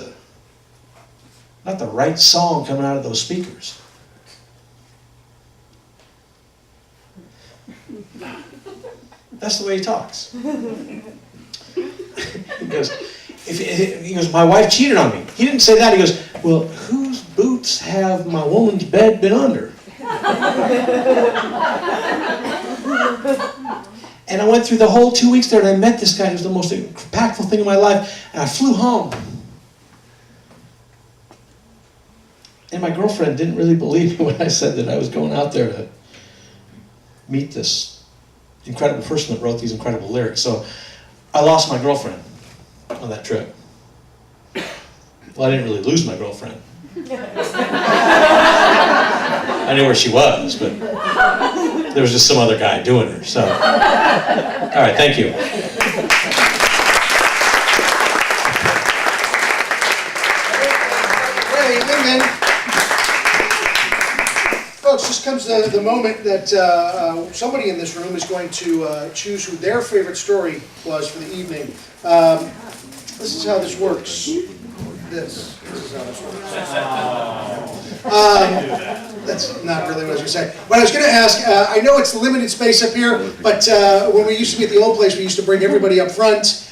not the right song coming out of those speakers. That's the way he talks. He goes, my wife cheated on me. He didn't say that. He goes, well, whose boots have my woman's bed been under? And I went through the whole 2 weeks there and I met this guy who was the most impactful thing in my life. And I flew home. And my girlfriend didn't really believe me when I said that I was going out there to meet this incredible person that wrote these incredible lyrics. So I lost my girlfriend on that trip. Well, I didn't really lose my girlfriend. I knew where she was, but there was just some other guy doing her. So, all right, thank you. Hey, amen. Folks, this comes the moment that somebody in this room is going to choose who their favorite story was for the evening. This is how this works. This is how this works. That's not really what I was going to say. What I was going to ask, I know it's limited space up here, but when we used to be at the old place, we used to bring everybody up front.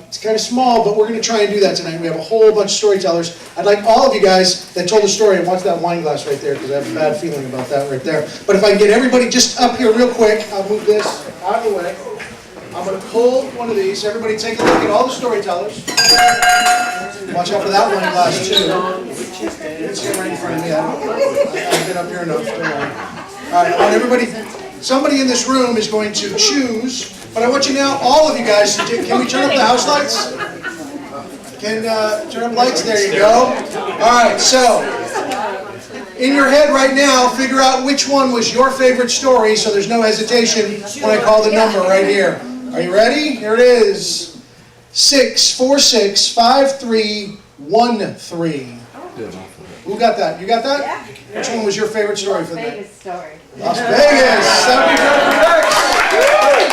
It's kind of small, but we're going to try and do that tonight. We have a whole bunch of storytellers. I'd like all of you guys that told a story, and watch that wine glass right there, because I have a bad feeling about that right there. But if I can get everybody just up here real quick, I'll move this out of the way. I'm going to pull one of these. Everybody take a look at all the storytellers. Watch out for that wine glass, too. It's right in front of me. I've been up here enough. Don't worry. All right, I want everybody, somebody in this room is going to choose, but I want you now, all of you guys, can we turn up the house lights? Can turn up lights? There you go. All right, so in your head right now, figure out which one was your favorite story, so there's no hesitation when I call the number right here. Are you ready? Here it is. 6465313. Who got that? You got that? Yeah. Which one was your favorite story for the night? Vegas story. Las Vegas. That would be good for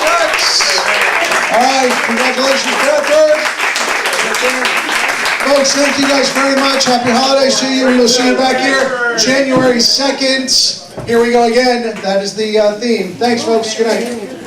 Rex. All right. Congratulations, Jennifer. Folks, thank you guys very much. Happy holidays to you. We'll see you back here January 2nd. Here we go again. That is the theme. Thanks, folks. Good night.